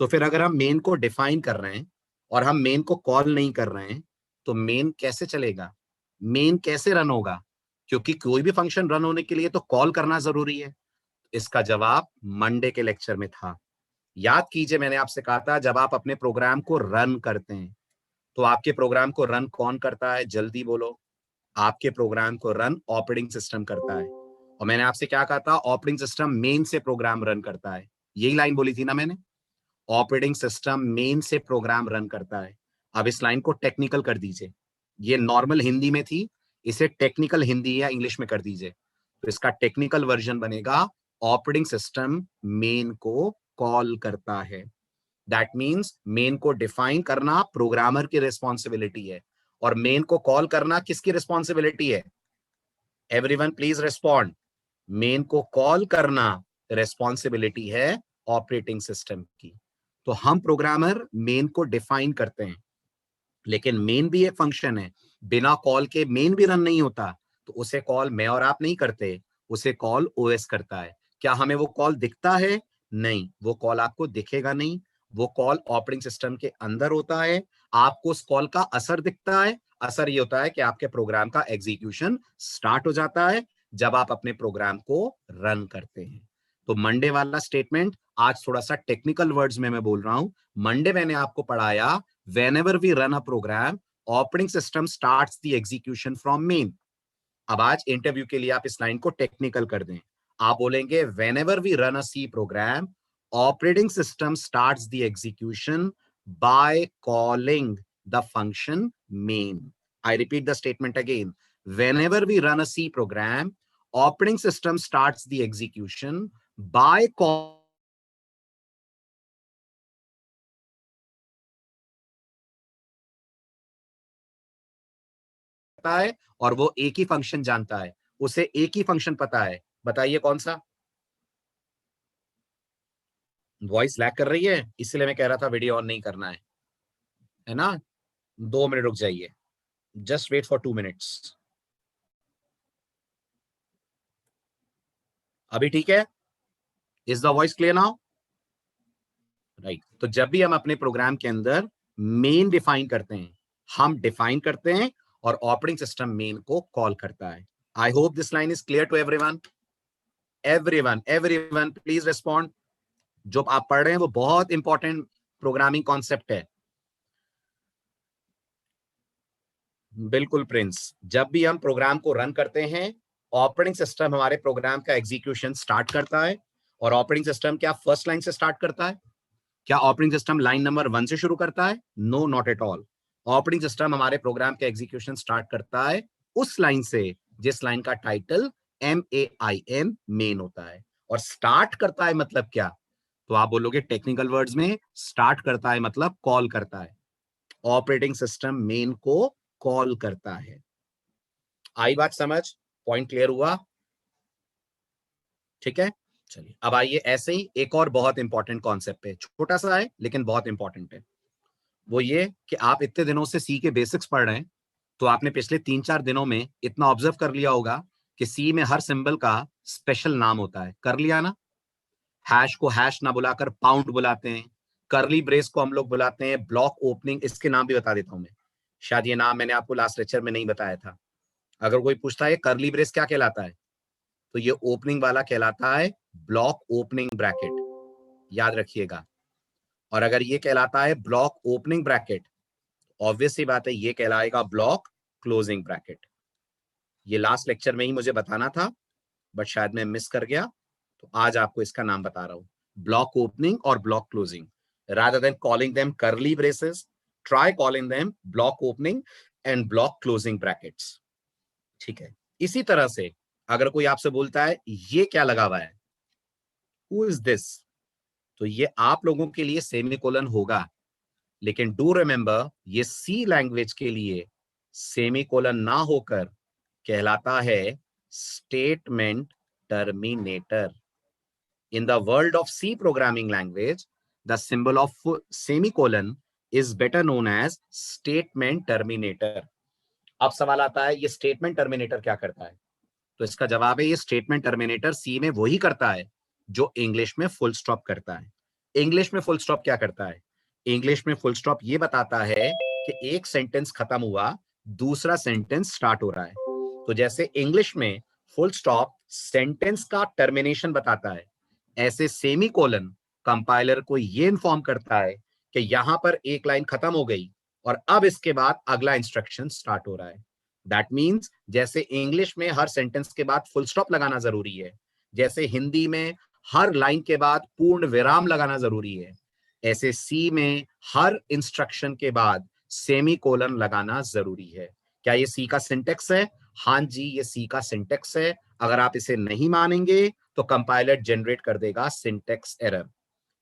तो फिर अगर हम मेन को डिफाइन कर रहे हैं और हम मेन को कॉल नहीं कर रहे हैं तो मेन कैसे चलेगा? मेन कैसे रन होगा? क्योंकि कोई भी फंक्शन रन होने के लिए तो कॉल करना जरूरी है। इसका जवाब मंडे के लेक्चर में था। याद कीजिए, मैंने आपसे कहा था जब आप अपने प्रोग्राम को रन करते हैं तो आपके प्रोग्राम को रन कौन करता है? जल्दी बोलो। आपके प्रोग्राम को रन ऑपरेटिंग सिस्टम करता है। और मैंने आपसे क्या कहा था? ऑपरेटिंग सिस्टम मेन से प्रोग्राम रन करता है। यही लाइन बोली थी ना मैंने? ऑपरेटिंग सिस्टम मेन से प्रोग्राम रन करता है। अब इस लाइन को टेक्निकल कर दीजिए। ये नॉर्मल हिंदी में थी, इसे टेक्निकल हिंदी या इंग्लिश में कर दीजिए। तो इसका टेक्निकल वर्जन बनेगा ऑपरेटिंग सिस्टम मेन को कॉल करता है। दैट मीन्स मेन को डिफाइन करना प्रोग्रामर की रिस्पॉन्सिबिलिटी है और मेन को कॉल करना किसकी रिस्पॉन्सिबिलिटी है? Everyone please respond. मेन को कॉल करना रिस्पॉन्सिबिलिटी है ऑपरेटिंग सिस्टम की। तो हम प्रोग्रामर मेन को डिफाइन करते हैं, लेकिन मेन भी एक फंक्शन है। बिना कॉल के मेन भी रन नहीं होता। तो उसे कॉल मैं और आप नहीं करते, उसे कॉल ओएस करता है। क्या हमें वो कॉल दिखता है? नहीं, वो कॉल आपको दिखेगा नहीं। वो कॉल ऑपरेटिंग सिस्टम के अंदर होता है। आपको उस कॉल का असर दिखता है। असर ये होता है कि आपके प्रोग्राम का एग्जीक्यूशन स्टार्ट हो जाता है जब आप अपने प्रोग्राम को रन करते हैं। तो मंडे वाला स्टेटमेंट आज थोड़ा सा टेक्निकल वर्ड्स में मैं बोल रहा हूं। मंडे मैंने आपको पढ़ाया whenever we run a program, operating system starts the execution from main. अब आज इंटरव्यू के लिए आप इस लाइन को टेक्निकल कर दें। आप बोलेंगे whenever we run a C program, operating system starts the execution by calling the function main. I repeat the statement again. Whenever we run a C program, operating system starts the execution by calling है और वो एक ही function जानता है। उसे एक ही function पता है। बताइए कौन सा? वॉइस लैग कर रही है, इसलिए मैं कह रहा था वीडियो ऑन नहीं करना है ना? 2 मिनट रुक जाइए। Just wait for 2 minutes. अभी ठीक है? Is the voice clear now? Right. तो जब भी हम अपने प्रोग्राम के अंदर मेन डिफाइन करते हैं, हम डिफाइन करते हैं और ऑपरेटिंग सिस्टम मेन को कॉल करता है। I hope this line is clear to everyone. Everyone please respond. जो आप पढ़ रहे हैं वो बहुत इंपॉर्टेंट प्रोग्रामिंग कॉन्सेप्ट है। बिल्कुल प्रिंस। जब भी हम प्रोग्राम को रन करते हैं, ऑपरेटिंग सिस्टम हमारे प्रोग्राम का एग्जीक्यूशन स्टार्ट करता है। और ऑपरेटिंग सिस्टम क्या फर्स्ट लाइन से स्टार्ट करता है? क्या ऑपरेटिंग सिस्टम लाइन नंबर 1 से शुरू करता है? No, not at all. Operating system हमारे प्रोग्राम का एग्जीक्यूशन स्टार्ट करता है उस लाइन से जिस लाइन का टाइटल MAIN मेन होता है। और स्टार्ट करता है मतलब क्या? तो आप बोलोगे टेक्निकल वर्ड्स में, स्टार्ट करता है मतलब कॉल करता है। ऑपरेटिंग सिस्टम मेन को कॉल करता है। आई बात समझ? पॉइंट क्लियर हुआ? ठीक है, चलिए अब आइए ऐसे ही एक और बहुत इंपॉर्टेंट कॉन्सेप्ट पे। छोटा सा है लेकिन बहुत इंपॉर्टेंट है। वो ये कि आप इतने दिनों से सी के बेसिक्स पढ़ रहे हैं, तो आपने पिछले 3-4 दिनों में इतना ऑब्जर्व कर लिया होगा कि सी में हर सिंबल का स्पेशल नाम होता है। कर लिया ना? हैश को हैश ना बुलाकर पाउंड बुलाते हैं। करली ब्रेस को हम लोग बुलाते हैं ब्लॉक ओपनिंग। इसके नाम भी बता देता हूं मैं, शायद ये नाम मैंने आपको लास्ट लेक्चर में नहीं बताया था। अगर कोई पूछता है करली ब्रेस क्या कहलाता है, तो ये ओपनिंग वाला कहलाता है ब्लॉक ओपनिंग ब्रैकेट। याद रखिएगा। और अगर ये कहलाता है ब्लॉक ओपनिंग ब्रैकेट, ऑब्वियस सी बात है ये कहलाएगा ब्लॉक क्लोजिंग ब्रैकेट। ये लास्ट लेक्चर में ही मुझे बताना था, बट शायद मैं मिस कर गया, तो आज आपको इसका नाम बता रहा हूं, ब्लॉक ओपनिंग और block closing. rather than calling them curly braces, try calling them block opening and block closing brackets. ठीक है। इसी तरह से अगर कोई आपसे बोलता है ये क्या लगा हुआ है, who is this, तो ये आप लोगों के लिए सेमीकोलन होगा, लेकिन डू रिमेंबर ये सी लैंग्वेज के लिए सेमीकोलन ना होकर कहलाता है statement terminator. In the world of C programming language, the symbol of semicolon is better known as statement terminator. अब सवाल आता है ये स्टेटमेंट टर्मिनेटर क्या करता है? तो इसका जवाब है ये स्टेटमेंट टर्मिनेटर सी में वही करता है जो इंग्लिश में फुल स्टॉप करता है। इंग्लिश में फुल स्टॉप क्या करता है? इंग्लिश में फुल स्टॉप ये बताता है कि एक सेंटेंस खत्म हुआ, दूसरा सेंटेंस स्टार्ट हो रहा है। तो जैसे इंग्लिश में फुल स्टॉप सेंटेंस का टर्मिनेशन बताता है, ऐसे सेमीकोलन कंपाइलर को ये इन्फॉर्म करता है कि यहां पर एक लाइन खत्म हो गई और अब इसके बाद अगला इंस्ट्रक्शन स्टार्ट हो रहा है। दैट मीन्स जैसे इंग्लिश में हर सेंटेंस के बाद फुल स्टॉप लगाना जरूरी है, जैसे हिंदी में हर लाइन के बाद पूर्ण विराम लगाना जरूरी है, ऐसे सी में हर इंस्ट्रक्शन के बाद सेमी कोलन लगाना जरूरी है। क्या ये सी का सिंटेक्स है? हाँ जी, ये सी का सिंटेक्स है। अगर आप इसे नहीं मानेंगे तो कंपाइलर जनरेट कर देगा सिंटेक्स एरर।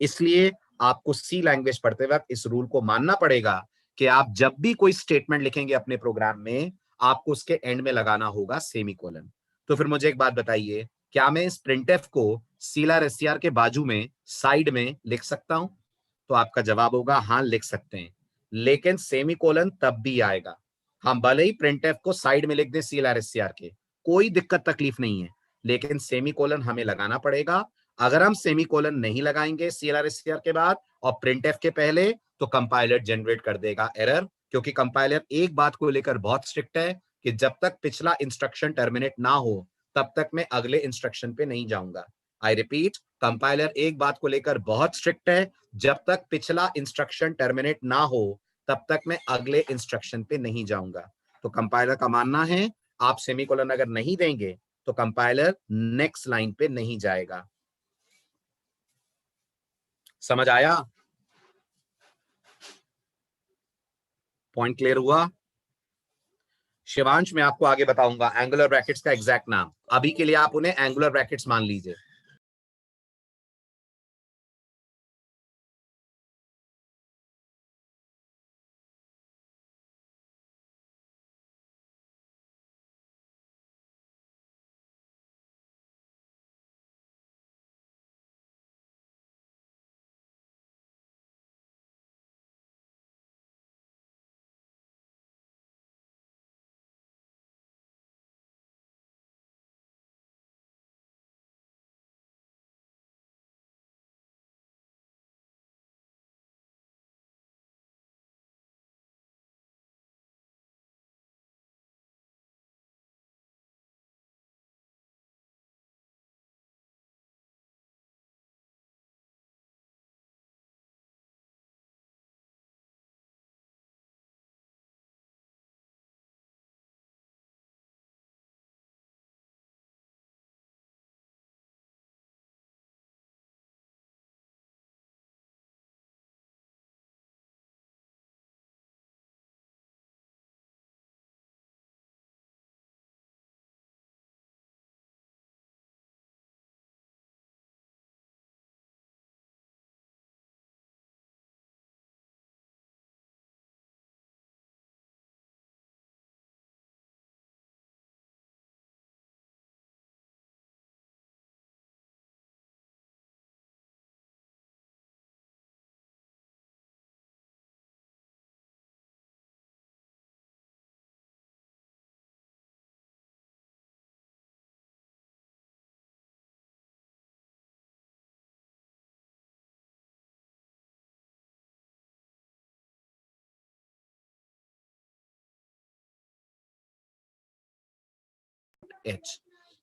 इसलिए आपको सी लैंग्वेज पढ़ते वक्त इस रूल को मानना पड़ेगा कि आप जब भी कोई स्टेटमेंट लिखेंगे अपने प्रोग्राम में, आपको उसके एंड में लगाना होगा सेमीकोलन। तो फिर मुझे एक बात बताइए, क्या मैं इस प्रिंटफ को CLR के बाजू में साइड में लिख सकता हूं? तो आपका जवाब होगा हाँ, लिख सकते हैं, लेकिन सेमीकोलन तब भी आएगा। हम भले ही प्रिंटफ को साइड में लिख दें CLR के, कोई दिक्कत तकलीफ नहीं है, लेकिन सेमीकोलन हमें लगाना पड़ेगा। अगर हम सेमीकोलन नहीं लगाएंगे CLR के बाद और प्रिंटफ के पहले, तो कंपाइलर जनरेट कर देगा एरर, क्योंकि कंपाइलर एक बात को लेकर बहुत स्ट्रिक्ट है कि जब तक पिछला इंस्ट्रक्शन टर्मिनेट ना हो तब तक मैं अगले इंस्ट्रक्शन पे नहीं जाऊंगा। आई रिपीट, कंपाइलर एक बात को लेकर बहुत स्ट्रिक्ट है, जब तक पिछला इंस्ट्रक्शन टर्मिनेट ना हो तब तक मैं अगले इंस्ट्रक्शन पे नहीं जाऊंगा। तो कंपाइलर का मानना है आप सेमीकोलन अगर नहीं देंगे तो कंपाइलर नेक्स्ट लाइन पे नहीं जाएगा। समझ आया? पॉइंट क्लियर हुआ? शिवांश, मैं आपको आगे बताऊंगा एंगुलर ब्रैकेट्स का एग्जैक्ट नाम, अभी के लिए आप उन्हें एंगुलर ब्रैकेट्स मान लीजिए।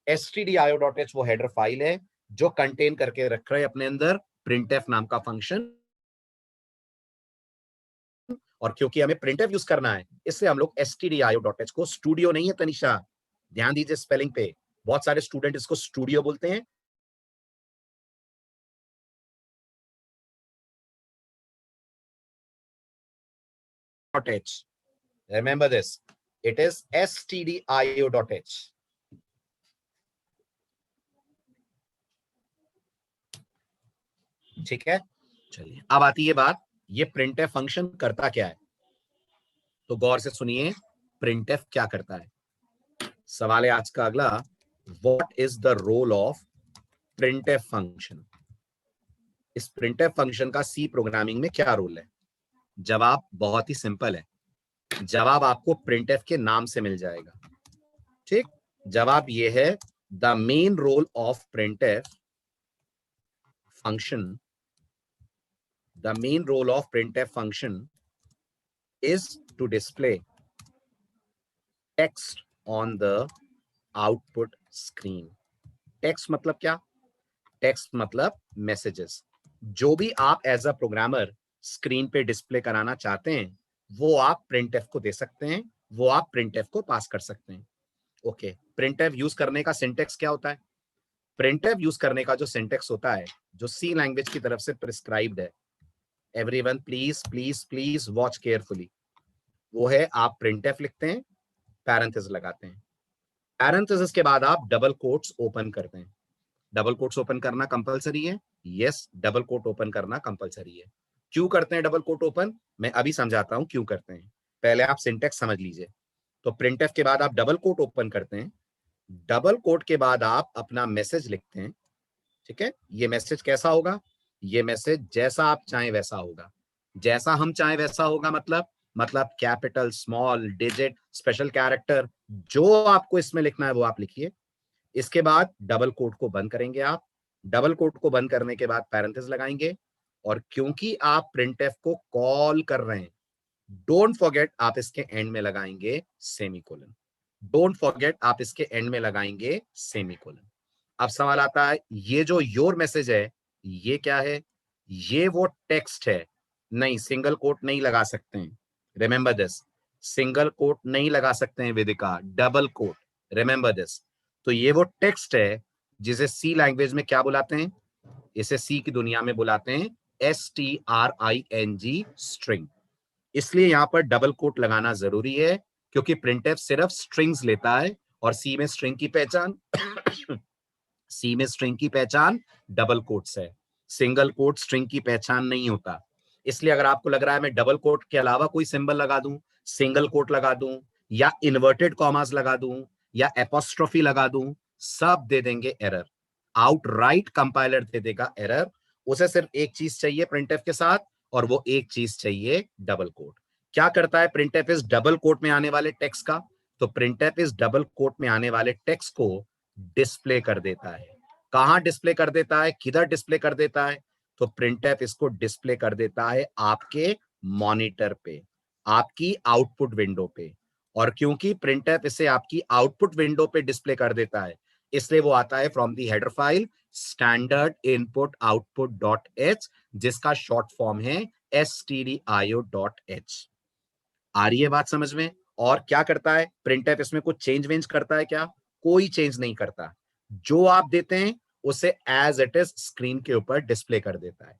stdio.h वो हेडर फाइल है जो कंटेन करके रख रहे हैं अपने अंदर printf नाम का फंक्शन। और क्योंकि हमें printf यूज करना है, इसलिए हम लोग stdio.h को, स्टूडियो नहीं है तनिषा, ध्यान दीजिए स्पेलिंग पे, बहुत सारे स्टूडेंट इसको स्टूडियो बोलते हैं। .h, remember this, it is stdio.h। ठीक है, चलिए अब आती है बात, ये printf फंक्शन करता क्या है। तो गौर से सुनिए, printf क्या करता है। सवाल है आज का अगला, what is the role of printf function. इस printf फंक्शन का सी प्रोग्रामिंग में क्या रोल है? जवाब बहुत ही सिंपल है, जवाब आपको printf के नाम से मिल जाएगा। ठीक, जवाब ये है, the main role of printf function, the main role of printf function is to display text on the output screen। text मतलब क्या? text मतलब messages। जो भी आप एज अ प्रोग्रामर स्क्रीन पे डिस्प्ले कराना चाहते हैं वो आप printf को दे सकते हैं, वो आप printf को पास कर सकते हैं। ओके, printf यूज करने का सिंटेक्स क्या होता है? printf यूज करने का जो सिंटेक्स होता है, जो सी लैंग्वेज की तरफ से प्रिस्क्राइब्ड है, everyone please please please watch carefully, वो है आप printf लिखते हैं, पैरेंथेसिस लगाते हैं, पैरेंथेसिस के बाद आप डबल कोट्स ओपन करते हैं। डबल कोट्स ओपन करना कंपलसरी है, यस, डबल कोट ओपन करना कंपलसरी है। क्यों करते हैं डबल कोट ओपन? मैं अभी समझाता हूं क्यों करते हैं, पहले आप सिंटेक्स समझ लीजिए। तो printf के बाद आप डबल कोट ओपन करते हैं, डबल कोट के बाद आप अपना मैसेज लिखते हैं, ठीक है? ये मैसेज कैसा होगा? ये मैसेज जैसा आप चाहें वैसा होगा। जैसा हम चाहें वैसा होगा मतलब capital, small, digit, special character, जो आपको इसमें लिखना है वो आप लिखिए। इसके बाद डबल कोट को बंद करेंगे आप, डबल कोट को बंद करने के बाद पैरेंथेसिस लगाएंगे, और क्योंकि आप printf को कॉल कर रहे हैं, डोंट फॉरगेट आप इसके एंड में लगाएंगे सेमीकोलन। डोंट फॉरगेट आप इसके एंड में लगाएंगे सेमीकोलन। अब सवाल आता है, ये जो योर मैसेज है ये क्या है? ये वो टेक्स्ट है। नहीं, सिंगल कोट नहीं लगा सकते हैं, रिमेंबर दिस। सिंगल कोट नहीं लगा सकते हैं वेदिका, डबल कोट, रिमेंबर दिस। तो ये वो टेक्स्ट है जिसे सी लैंग्वेज में क्या बुलाते हैं? इसे सी की दुनिया में बुलाते हैं string, स्ट्रिंग। इसलिए यहां पर डबल कोट लगाना जरूरी है, क्योंकि printf सिर्फ स्ट्रिंग्स लेता है, और सी में स्ट्रिंग की पहचान सी में स्ट्रिंग की पहचान डबल कोट्स है, सिंगल कोट स्ट्रिंग की पहचान नहीं होता। इसलिए अगर आपको लग रहा है मैं डबल कोट के अलावा कोई सिंबल लगा दूं, सिंगल कोट लगा दूं, या इन्वर्टेड कॉमास लगा दूं, या एपोस्ट्रोफी लगा दूं, सब दे देंगे एरर, आउटराइट कंपाइलर दे देगा एरर। उसे सिर्फ एक चीज चाहिए printf के साथ, और वो एक चीज चाहिए डबल कोट। क्या करता है printf इस डबल कोट में आने वाले टेक्स्ट का? तो printf इस डबल कोट में आने वाले टेक्स्ट को डिस्प्ले कर देता है। कहां डिस्प्ले कर देता है, किधर डिस्प्ले कर देता है? तो printf इसको डिस्प्ले कर देता है आपके मॉनिटर पे, आपकी आउटपुट विंडो पे। और क्योंकि printf इसे आपकी आउटपुट विंडो पे डिस्प्ले कर देता है, इसलिए वो आता है from the header file standard input output dot H, जिसका शॉर्ट फॉर्म है stdio.h। आ रही है बात समझ में? और क्या करता है printf इसमें? कुछ चेंज वेंज करता है क्या? कोई चेंज नहीं करता, जो आप देते हैं उसे एज इट इज स्क्रीन के ऊपर डिस्प्ले कर देता है।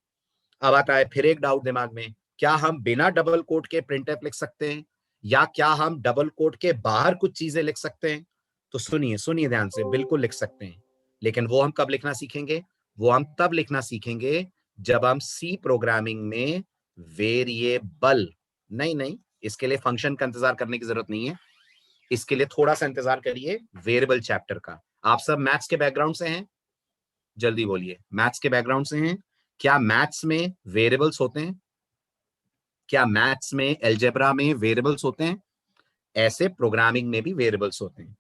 अब आता है फिर एक डाउट दिमाग में, क्या हम बिना डबल कोट के printf लिख सकते हैं, या क्या हम डबल कोट के बाहर कुछ चीजें लिख सकते हैं? तो सुनिए सुनिए ध्यान से, बिल्कुल लिख सकते हैं, लेकिन वो हम कब लिखना सीखेंगे? वो हम तब लिखना सीखेंगे जब हम सी प्रोग्रामिंग में वेरिएबल, नहीं नहीं, इसके लिए फंक्शन का इंतजार करने की जरूरत नहीं है, इसके लिए थोड़ा सा इंतजार करिए वेरिएबल चैप्टर का। आप सब मैथ्स के बैकग्राउंड से हैं? जल्दी बोलिए, मैथ्स के बैकग्राउंड से हैं? क्या मैथ्स में वेरिएबल्स होते हैं? क्या मैथ्स में, अलजेब्रा में वेरिएबल्स होते हैं? ऐसे प्रोग्रामिंग में भी वेरिएबल्स होते हैं।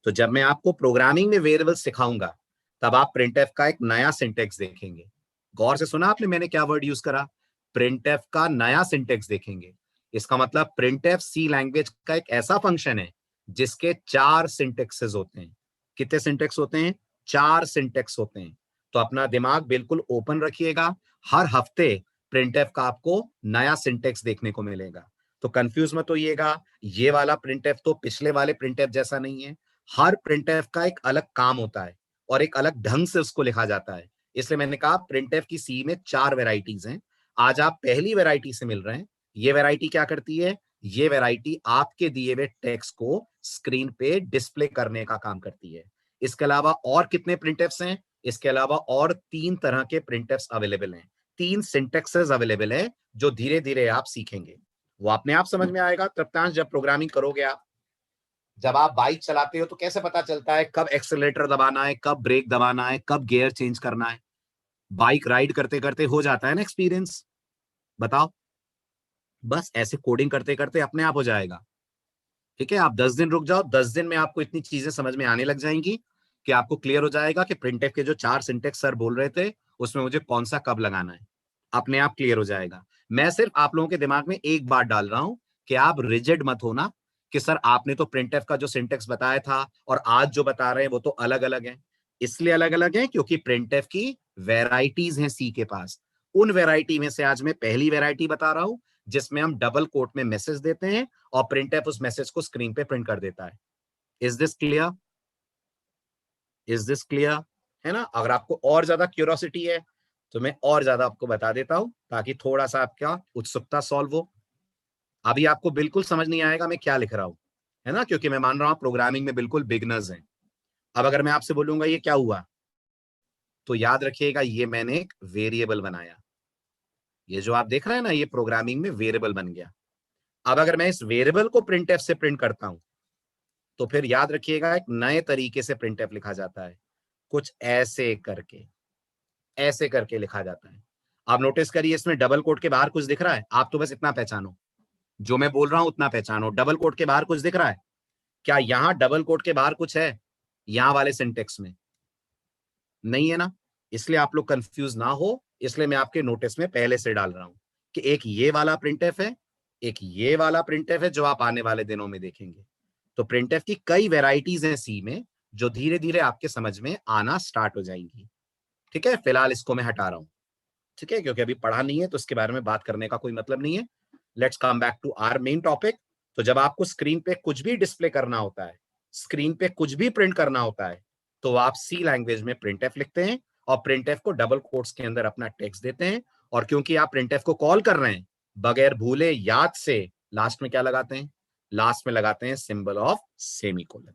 तो जब मैं आपको प्रोग्रामिंग में वेरिएबल्स सिखाऊंगा, तब आप printf का एक नया सिंटेक्स देखेंगे। गौर से सुना आपने मैंने क्या वर्ड यूज करा? printf का नया सिंटेक्स देखेंगे। इसका मतलब printf सी लैंग्वेज का एक ऐसा फंक्शन है जिसके 4 सिंटेक्सेस होते हैं। कितने सिंटेक्स होते हैं? 4 सिंटेक्स होते हैं। तो अपना दिमाग बिल्कुल ओपन रखिएगा, हर हफ्ते printf का आपको नया सिंटेक्स देखने को मिलेगा। तो कंफ्यूज मत होइएगा, ये वाला printf तो पिछले वाले printf जैसा नहीं है। हर printf का एक अलग काम होता है और एक अलग ढंग से उसको लिखा जाता है। इसलिए मैंने कहा printf की सी में 4 वेराइटीज हैं। आज आप पहली वेराइटी से मिल रहे हैं। ये वेराइटी क्या करती है? ये वेराइटी आपके दिए हुए टेक्स्ट को स्क्रीन पे डिस्प्ले करने का काम करती है। इसके अलावा और कितने printfs हैं? इसके अलावा और 3 तरह के printfs अवेलेबल हैं, 3 सिंटेक्सेस अवेलेबल है, जो धीरे धीरे आप सीखेंगे। वो अपने आप समझ में आएगा तृप्तांश, जब प्रोग्रामिंग करोगे आप। जब आप बाइक चलाते हो तो कैसे पता चलता है कब एक्सेलरेटर दबाना है, कब ब्रेक दबाना है, कब गियर चेंज करना है? बाइक राइड करते करते हो जाता है ना एक्सपीरियंस, बताओ। बस ऐसे कोडिंग करते करते अपने आप हो जाएगा। ठीक है, आप 10 दिन रुक जाओ, 10 दिन में आपको इतनी चीजें समझ में आने लग जाएंगी कि आपको क्लियर हो जाएगा कि printf के जो 4 सिंटेक्स सर बोल रहे थे उसमें मुझे कौन सा कब लगाना है। अपने आप क्लियर हो जाएगा। मैं सिर्फ आप लोगों के दिमाग में एक बात डाल रहा हूं कि आप रिजिड मत होना कि सर आपने तो printf का जो सिंटेक्स बताया था और आज जो बता रहे हैं वो तो अलग अलग है। इसलिए अलग अलग है क्योंकि printf की वेराइटीज हैं सी के पास। उन वैरायटी में से आज मैं पहली वैरायटी बता रहा हूं जिसमें हम डबल कोट में मैसेज देते हैं और प्रिंटफ उस मैसेज को स्क्रीन पे प्रिंट कर देता है। Is this clear? Is this clear? है ना? अगर आपको और ज्यादा क्यूरियोसिटी है तो मैं और ज्यादा आपको बता देता हूं ताकि थोड़ा सा आपका उत्सुकता सॉल्व हो। अभी आपको बिल्कुल समझ नहीं आएगा मैं क्या लिख रहा हूं, है ना, क्योंकि मैं मान रहा हूं प्रोग्रामिंग में बिल्कुल बिगनर्स हैं। अब अगर मैं आपसे बोलूंगा ये क्या हुआ, तो याद रखिएगा ये मैंने एक वेरिएबल बनाया। ये जो आप देख रहे हैं ना, ये प्रोग्रामिंग में वेरिएबल बन गया। अब अगर मैं इस वेरिएबल को प्रिंटफ से प्रिंट करता हूं तो फिर याद रखिएगा एक नए तरीके से प्रिंटफ लिखा जाता है। कुछ ऐसे करके लिखा जाता है। आप नोटिस करिए इसमें डबल कोट के बाहर कुछ दिख रहा है? आप तो बस इतना पहचानो, जो मैं बोल रहा हूं उतना पहचानो। डबल कोट के बाहर कुछ दिख रहा है? क्या यहां डबल कोट के बाहर कुछ है यहां वाले सिंटेक्स में? नहीं है ना? इसलिए आप लोग कंफ्यूज ना हो, इसलिए मैं आपके नोटिस में पहले से डाल रहा हूं कि एक ये वाला प्रिंटफ है, एक ये वाला प्रिंटफ है जो आप आने वाले दिनों में देखेंगे। तो प्रिंटफ की कई वेराइटीज हैं सी में जो धीरे धीरे आपके समझ में आना स्टार्ट हो जाएंगी। ठीक है, फिलहाल इसको मैं हटा रहा हूं, ठीक है, क्योंकि अभी पढ़ा नहीं है तो इसके बारे में बात करने का कोई मतलब नहीं है। Let's come back to our main topic. तो जब आपको स्क्रीन पे कुछ भी डिस्प्ले करना होता है, स्क्रीन पे कुछ भी प्रिंट करना होता है, तो आप सी लैंग्वेज में प्रिंटफ लिखते हैं और प्रिंटफ को डबल कोट्स के अंदर अपना टेक्स्ट देते हैं। और क्योंकि आप प्रिंटफ को कॉल कर रहे हैं, बगैर भूले याद से लास्ट में क्या लगाते हैं? लास्ट में लगाते हैं सिंबल ऑफ सेमीकोलन।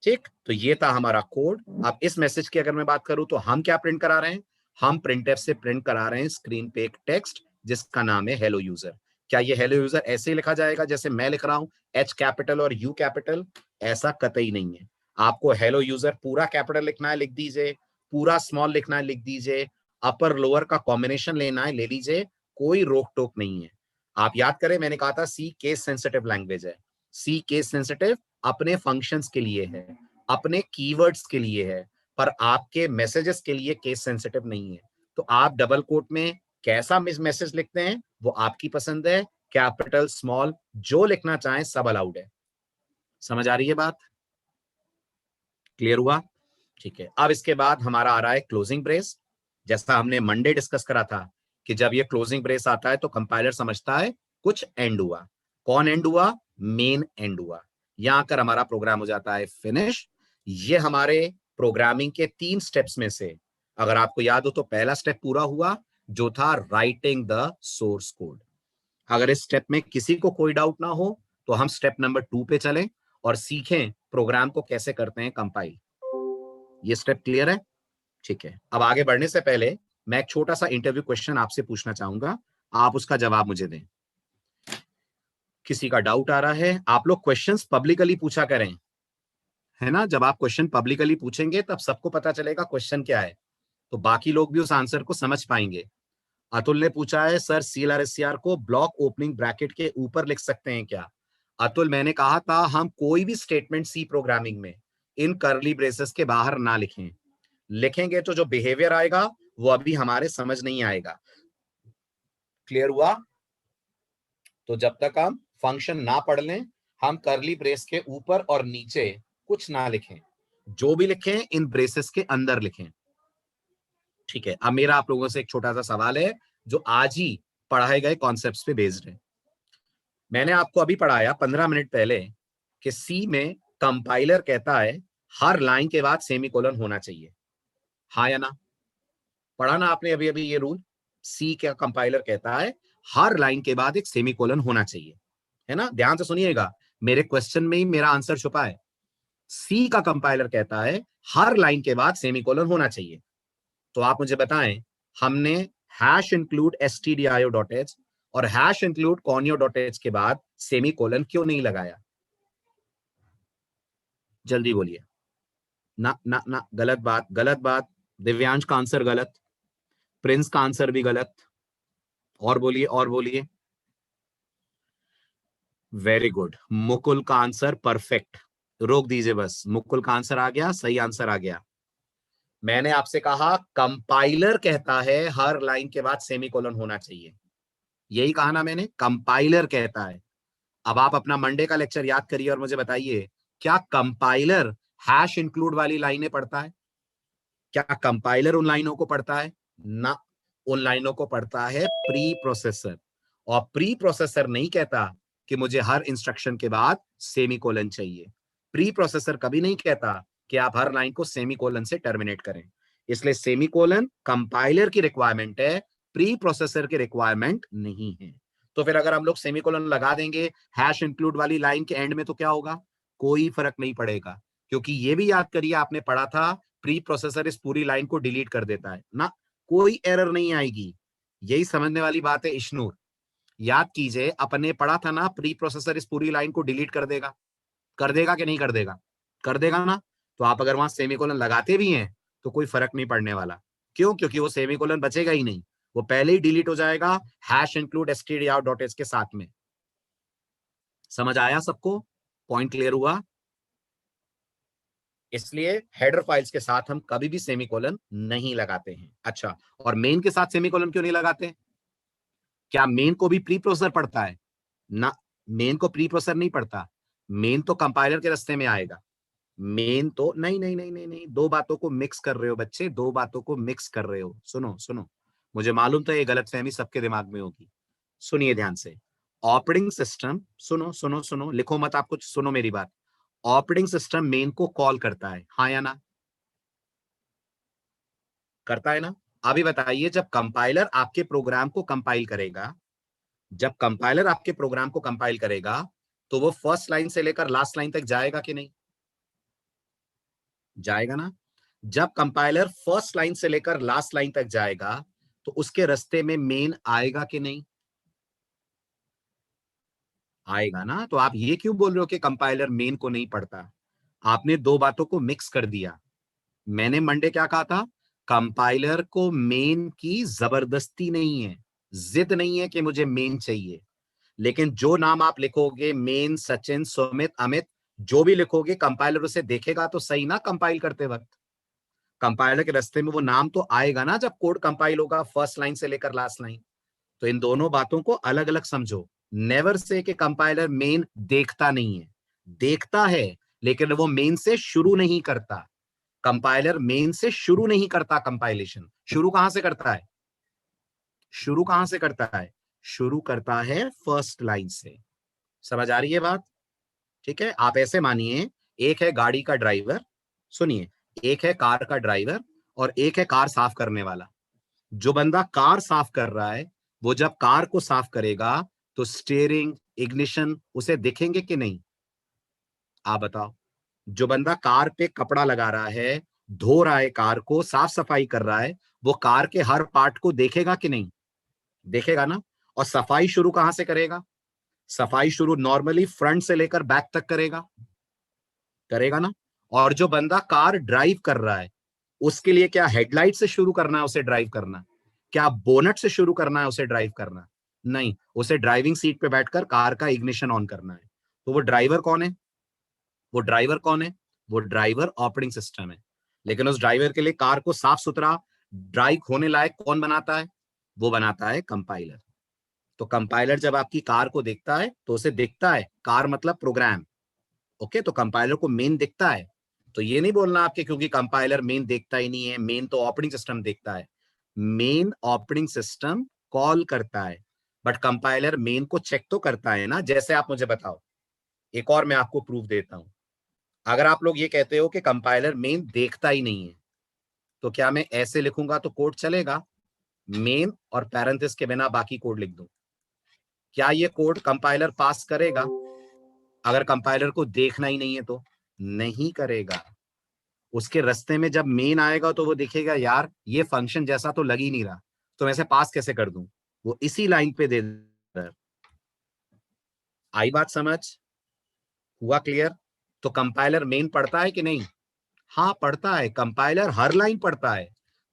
ठीक, तो ये था हमारा कोड। अब इस मैसेज की अगर मैं बात करूं तो हम क्या प्रिंट करा रहे हैं? हम प्रिंटफ से प्रिंट करा रहे हैं स्क्रीन पे एक टेक्स्ट जिसका नाम है हेलो यूजर। क्या ये हेलो यूजर ऐसे ही लिखा जाएगा जैसे मैं लिख रहा हूं, एच कैपिटल और यू कैपिटल? ऐसा कतई नहीं है। आपको हेलो यूजर पूरा कैपिटल लिखना है, लिख दीजिए, पूरा स्मॉल लिखना है, लिख दीजिए, अपर लोअर का कॉम्बिनेशन लेना है, ले लीजिए, कोई रोक टोक नहीं है। आप याद करें, मैंने कहा था सी केस सेंसिटिव लैंग्वेज है। सी केस सेंसिटिव अपने फंक्शंस के लिए है, अपने कीवर्ड्स के लिए है, पर आपके मैसेजेस के लिए केस सेंसिटिव नहीं है। तो आप डबल कोट में कैसा मैसेज लिखते हैं वो आपकी पसंद है, कैपिटल स्मॉल जो लिखना चाहें सब अलाउड है। समझ आ रही है बात? क्लियर हुआ? ठीक है, अब इसके बाद हमारा आ रहा है क्लोजिंग ब्रेस। जैसा हमने मंडे डिस्कस करा था कि जब ये क्लोजिंग ब्रेस आता है तो कंपाइलर समझता है कुछ एंड हुआ। कौन एंड हुआ? मेन एंड हुआ। यहां आकर हमारा प्रोग्राम हो जाता है फिनिश। ये हमारे प्रोग्रामिंग के 3 स्टेप्स में से, अगर आपको याद हो तो पहला स्टेप पूरा हुआ जो था राइटिंग द सोर्स कोड। अगर इस स्टेप में किसी को कोई डाउट ना हो तो हम स्टेप नंबर 2 पे चलें और सीखें प्रोग्राम को कैसे करते हैं कंपाइल। ये स्टेप क्लियर है? ठीक है, अब आगे बढ़ने से पहले मैं एक छोटा सा इंटरव्यू क्वेश्चन आपसे पूछना चाहूंगा, आप उसका जवाब मुझे दें। किसी का डाउट आ रहा है? आप लोग क्वेश्चंस पब्लिकली पूछा करें, है ना? जब आप क्वेश्चन पब्लिकली पूछेंगे तब सबको पता चलेगा क्वेश्चन क्या है, तो बाकी लोग भी उस आंसर को समझ पाएंगे। अतुल ने पूछा है, सर CLRSCR को ब्लॉक ओपनिंग ब्रैकेट के ऊपर लिख सकते हैं क्या? अतुल, मैंने कहा था हम कोई भी स्टेटमेंट सी प्रोग्रामिंग में इन कर्ली ब्रेसेस के बाहर ना लिखें। लिखेंगे तो जो बिहेवियर आएगा वो अभी हमारे समझ नहीं आएगा। क्लियर हुआ? तो जब तक हम फंक्शन ना पढ़ लें, हम कर्ली ब्रेस के ऊपर और नीचे कुछ ना लिखें, जो भी लिखें इन ब्रेसेस के अंदर लिखें। ठीक है, अब मेरा आप लोगों से एक छोटा सा सवाल है जो आज ही पढ़ाए गए कॉन्सेप्ट्स पे बेस्ड है। मैंने आपको अभी पढ़ाया 15 मिनट पहले कि सी में कंपाइलर कहता है हर लाइन के बाद सेमीकोलन होना चाहिए, हाँ या ना? पढ़ा ना आपने अभी अभी ये रूल? सी का कंपाइलर कहता है हर लाइन के बाद एक सेमीकोलन होना चाहिए, है ना? ध्यान से सुनिएगा, मेरे क्वेश्चन में ही मेरा आंसर छुपा है। सी का कंपाइलर कहता है हर लाइन के बाद सेमीकोलन होना चाहिए। तो आप मुझे बताएं, हमने हैश इंक्लूड stdio.h और हैश इंक्लूड conio.h के बाद सेमीकोलन क्यों नहीं लगाया? जल्दी बोलिए। ना ना ना, गलत बात, गलत बात। दिव्यांश का आंसर गलत, प्रिंस का आंसर भी गलत। और बोलिए, और बोलिए। वेरी गुड, मुकुल का आंसर परफेक्ट। रोक दीजिए बस, मुकुल का आंसर आ गया, सही आंसर आ गया। मैंने आपसे कहा कंपाइलर कहता है हर लाइन के बाद सेमीकोलन होना चाहिए, यही कहा ना मैंने, कंपाइलर कहता है। अब आप अपना मंडे का लेक्चर याद करिए और मुझे बताइए, क्या कंपाइलर हैश इंक्लूड वाली लाइनें पढ़ता है? क्या कंपाइलर उन लाइनों को पढ़ता है? ना, उन लाइनों को पढ़ता है प्री प्रोसेसर, और प्री प्रोसेसर नहीं कहता कि मुझे हर इंस्ट्रक्शन के बाद सेमीकोलन चाहिए। प्री प्रोसेसर कभी नहीं कहता कि आप हर लाइन को सेमीकोलन से टर्मिनेट करें। इसलिए सेमीकोलन कंपाइलर की रिक्वायरमेंट है, प्री प्रोसेसर की रिक्वायरमेंट नहीं है। तो फिर अगर हम लोग सेमीकोलन लगा देंगे हैश इंक्लूड वाली लाइन के एंड में तो क्या होगा? कोई फर्क नहीं पड़ेगा, क्योंकि ये भी याद करिए आपने पढ़ा था प्री प्रोसेसर इस पूरी लाइन को डिलीट कर देता है ना, कोई एरर नहीं आएगी। यही समझने वाली बात है इश्नूर। याद कीजिए अपने पढ़ा था ना प्री प्रोसेसर इस पूरी लाइन को डिलीट कर देगा। कर देगा कि नहीं कर देगा? कर देगा ना। तो आप अगर वहां सेमीकोलन लगाते भी हैं तो कोई फर्क नहीं पड़ने वाला। क्यों? क्योंकि वो सेमीकोलन बचेगा ही नहीं, वो पहले ही डिलीट हो जाएगा हैश इंक्लूड stdout.h के साथ में। समझ आया सबको? पॉइंट क्लियर हुआ? इसलिए हेडर फाइल्स के साथ हम कभी भी सेमीकोलन नहीं लगाते हैं। अच्छा, और मेन के साथ सेमीकोलन क्यों नहीं लगाते? क्या मेन को भी प्री प्रोसेसर पढ़ता है? ना, मेन को प्री प्रोसेसर नहीं पढ़ता। मेन तो कंपाइलर के रास्ते में आएगा। मेन तो नहीं नहीं नहीं नहीं नहीं, दो बातों को मिक्स कर रहे हो बच्चे, दो बातों को मिक्स कर रहे हो। सुनो सुनो, मुझे मालूम था ये गलतफहमी सबके दिमाग में होगी। सुनिए ध्यान से। ऑपरेटिंग सिस्टम, सुनो सुनो सुनो, लिखो मत, आप कुछ सुनो मेरी बात। ऑपरेटिंग सिस्टम मेन को कॉल करता है, हाँ या ना? करता है ना? अभी बताइए, जब कंपाइलर आपके प्रोग्राम को कंपाइल करेगा, जब कंपाइलर आपके प्रोग्राम को कंपाइल करेगा तो वो फर्स्ट लाइन से लेकर लास्ट लाइन तक जाएगा कि नहीं? जाएगा ना। जब कंपाइलर फर्स्ट लाइन से लेकर लास्ट लाइन तक जाएगा तो उसके रास्ते में मेन आएगा कि नहीं? आएगा ना। तो आप ये क्यों बोल रहे हो कि कंपाइलर मेन को नहीं पढ़ता? आपने दो बातों को मिक्स कर दिया। मैंने मंडे क्या कहा था? कंपाइलर को मेन की जबरदस्ती नहीं है, जिद नहीं है कि मुझे मेन चाहिए। लेकिन जो नाम आप लिखोगे, मेन, सचिन, सुमित, अमित, जो भी लिखोगे, कंपाइलर उसे देखेगा तो सही ना कंपाइल करते वक्त। कंपाइलर के रास्ते में वो नाम तो आएगा ना जब कोड कंपाइल होगा फर्स्ट लाइन से लेकर लास्ट लाइन। तो इन दोनों बातों को अलग अलग समझो। नेवर से कि कंपाइलर मेन देखता नहीं है, देखता है, लेकिन वो मेन से शुरू नहीं करता। कंपाइलर मेन से शुरू नहीं करता। कंपाइलेशन शुरू कहां से करता है? शुरू कहां से करता है? शुरू करता है फर्स्ट लाइन से। समझ आ रही है बात? ठीक है। आप ऐसे मानिए, एक है गाड़ी का ड्राइवर, सुनिए, एक है कार का ड्राइवर और एक है कार साफ करने वाला। जो बंदा कार साफ कर रहा है वो जब कार को साफ करेगा तो स्टीयरिंग, इग्निशन उसे दिखेंगे कि नहीं? आप बताओ। जो बंदा कार पे कपड़ा लगा रहा है, धो रहा है, कार को साफ सफाई कर रहा है, वो कार के हर पार्ट को देखेगा कि नहीं? देखेगा ना। और सफाई शुरू कहां से करेगा? सफाई शुरू नॉर्मली फ्रंट से लेकर बैक तक करेगा, करेगा ना। और जो बंदा कार ड्राइव कर रहा है उसके लिए क्या हेडलाइट से शुरू करना है उसे ड्राइव करना? क्या बोनट से शुरू करना है उसे ड्राइव करना? नहीं, उसे ड्राइविंग सीट पे बैठकर कार का इग्निशन ऑन करना है। तो वो ड्राइवर कौन है? वो ड्राइवर कौन है? वो ड्राइवर ऑपरेटिंग सिस्टम है। लेकिन उस ड्राइवर के लिए कार को साफ सुथरा ड्राइव होने लायक कौन बनाता है? वो बनाता है कंपाइलर। तो कंपाइलर जब आपकी कार को देखता है तो उसे दिखता है, कार मतलब प्रोग्राम, ओके। तो कंपाइलर को मेन दिखता है। तो ये नहीं बोलना आपके क्योंकि कंपाइलर मेन देखता ही नहीं है, मेन तो ऑपरेटिंग सिस्टम देखता है। मेन ऑपरेटिंग सिस्टम कॉल करता है, बट कंपाइलर मेन को चेक तो करता है ना। जैसे आप मुझे बताओ, एक और मैं आपको प्रूफ देता हूं। अगर आप लोग ये कहते हो कि कंपाइलर मेन देखता ही नहीं है, तो क्या मैं ऐसे लिखूंगा तो कोड चलेगा? मेन और पैरेंथेसिस के बिना बाकी कोड लिख दूं, क्या ये कोड कंपाइलर पास करेगा? अगर कंपाइलर को देखना ही नहीं है तो नहीं करेगा। उसके रास्ते में जब मेन आएगा तो वो दिखेगा, यार ये फंक्शन जैसा तो लग ही नहीं रहा, तो मैं इसे पास कैसे कर दूं? वो इसी लाइन पे दे देता है। आई बात समझ? हुआ क्लियर? तो कंपाइलर मेन पढ़ता है कि नहीं? हाँ पढ़ता है। कंपाइलर हर लाइन पढ़ता है,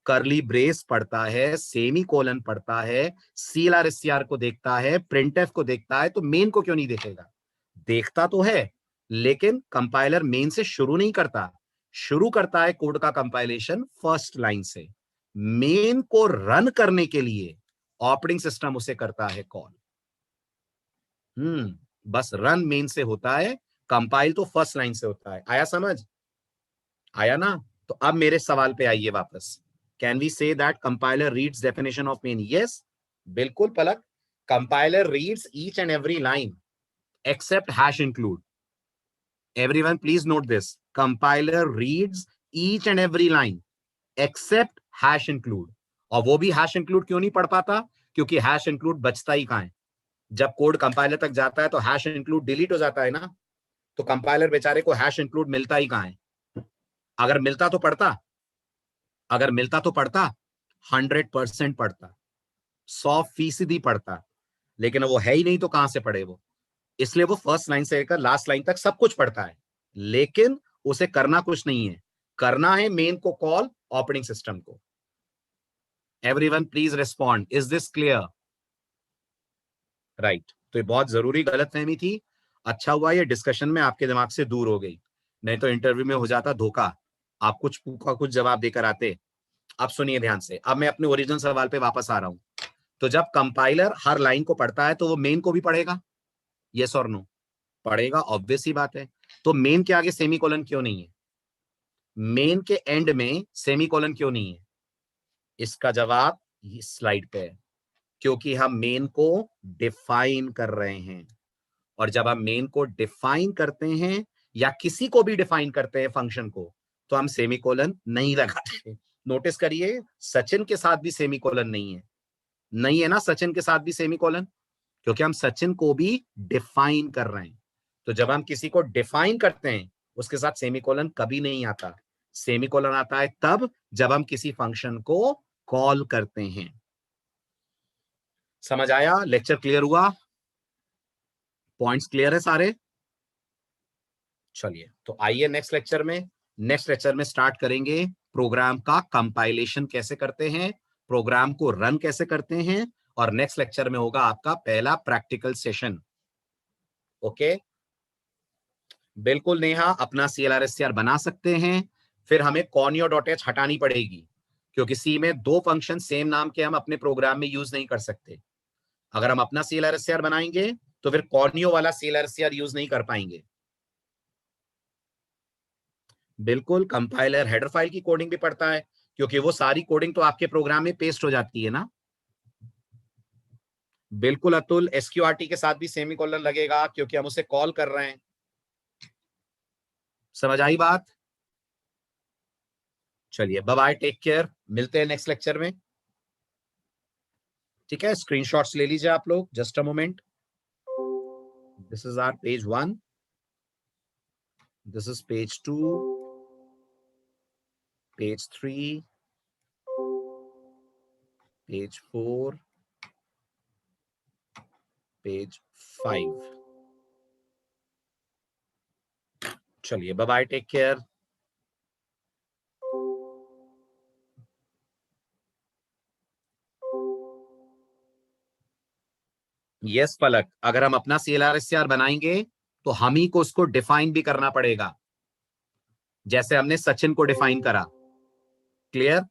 करली ब्रेस पढ़ता है, सेमी कोलन पढ़ता है, CLR SCR को देखता है, प्रिंटफ को देखता है। तो मेन को क्यों नहीं देखेगा? देखता तो है, लेकिन कंपाइलर मेन से शुरू नहीं करता। शुरू करता है कोड का कंपाइलेशन फर्स्ट लाइन से। मेन को रन करने के लिए ऑपरेटिंग सिस्टम उसे करता है कॉल। बस रन मेन से होता है, कंपाइल तो फर्स्ट लाइन से होता है। आया समझ? आया ना। तो अब मेरे सवाल पे आइए वापस। Can we say that compiler reads definition of main? Yes, बिल्कुल पलक. Compiler reads each and every line except hash include. Everyone please note this. Compiler reads each and every line except hash include. और वो भी hash include क्यों नहीं पढ़ पाता? क्योंकि hash include बचता ही कहाँ है. जब कोड कंपाइलर तक जाता है तो hash include डिलीट हो जाता है ना. तो कंपाइलर बेचारे को hash include मिलता ही कहाँ है. अगर मिलता तो पढ़ता, 100% पढ़ता, 100% पढ़ता, लेकिन वो है ही नहीं तो कहां से पढ़े वो. इसलिए वो फर्स्ट लाइन से लेकर लास्ट लाइन तक सब कुछ पढ़ता है, लेकिन उसे करना कुछ नहीं है. करना है मेन को कॉल, ऑपरेटिंग सिस्टम को. Everyone please respond. Is this clear? Right. तो ये बहुत जरूरी गलतफहमी थी. अच्छा हुआ ये डिस्कशन में आपके दिमाग से दूर हो गई, नहीं तो इंटरव्यू में हो जाता धोखा. आप कुछ जवाब देकर आते. अब सुनिए ध्यान से. अब मैं अपने ओरिजिनल सवाल पे वापस आ रहा हूं. तो जब कंपाइलर हर लाइन को पढ़ता है तो वो मेन को भी पढ़ेगा. यस और नो? पढ़ेगा, ऑब्वियस ही बात है. तो मेन के आगे सेमीकोलन क्यों नहीं है? मेन के एंड में सेमीकोलन क्यों नहीं है? इसका जवाब इस स्लाइड पे है. क्योंकि हम मेन को डिफाइन कर रहे हैं, और जब हम मेन को डिफाइन करते हैं या किसी को भी डिफाइन करते हैं फंक्शन को, तो हम सेमीकोलन नहीं लगाते. नोटिस करिए, सचिन के साथ भी सेमीकोलन नहीं है. नहीं है ना सचिन के साथ भी सेमीकोलन, क्योंकि हम सचिन को भी डिफाइन कर रहे हैं. तो जब हम किसी को डिफाइन करते हैं उसके साथ सेमीकोलन कभी नहीं आता. सेमीकोलन आता है तब जब हम किसी फंक्शन को कॉल करते हैं. समझ आया? लेक्चर क्लियर हुआ? पॉइंट्स क्लियर है सारे? चलिए तो आइए नेक्स्ट लेक्चर में स्टार्ट करेंगे प्रोग्राम का कंपाइलेशन कैसे करते हैं, प्रोग्राम को रन कैसे करते हैं, और नेक्स्ट लेक्चर में होगा आपका पहला प्रैक्टिकल सेशन. ओके, बिल्कुल नेहा, अपना CLR/SCR बना सकते हैं. फिर हमें conio.h हटानी पड़ेगी, क्योंकि सी में दो फंक्शन सेम नाम के हम अपने प्रोग्राम में यूज नहीं कर सकते. अगर हम अपना CLR/SCR बनाएंगे तो फिर conio वाला CLR/SCR यूज नहीं कर पाएंगे. बिल्कुल, कंपाइलर हेडर फाइल की कोडिंग भी पढ़ता है, क्योंकि वो सारी कोडिंग तो आपके प्रोग्राम में पेस्ट हो जाती है ना. बिल्कुल अतुल, SQRT के साथ भी सेमीकोलन लगेगा क्योंकि हम उसे कॉल कर रहे हैं. समझ आई बात? चलिए बाय बाय, टेक केयर, मिलते हैं नेक्स्ट लेक्चर में. ठीक है, स्क्रीनशॉट्स ले लीजिए आप लोग. Just a moment. This is our page 1, this is page 2, page 3, page 4, page 5. चलिए bye bye, take care. Yes Palak, अगर हम अपना CLR/SCR बनाएंगे तो हम ही को उसको डिफाइन भी करना पड़ेगा, जैसे हमने सचिन को डिफाइन करा. क्लियर?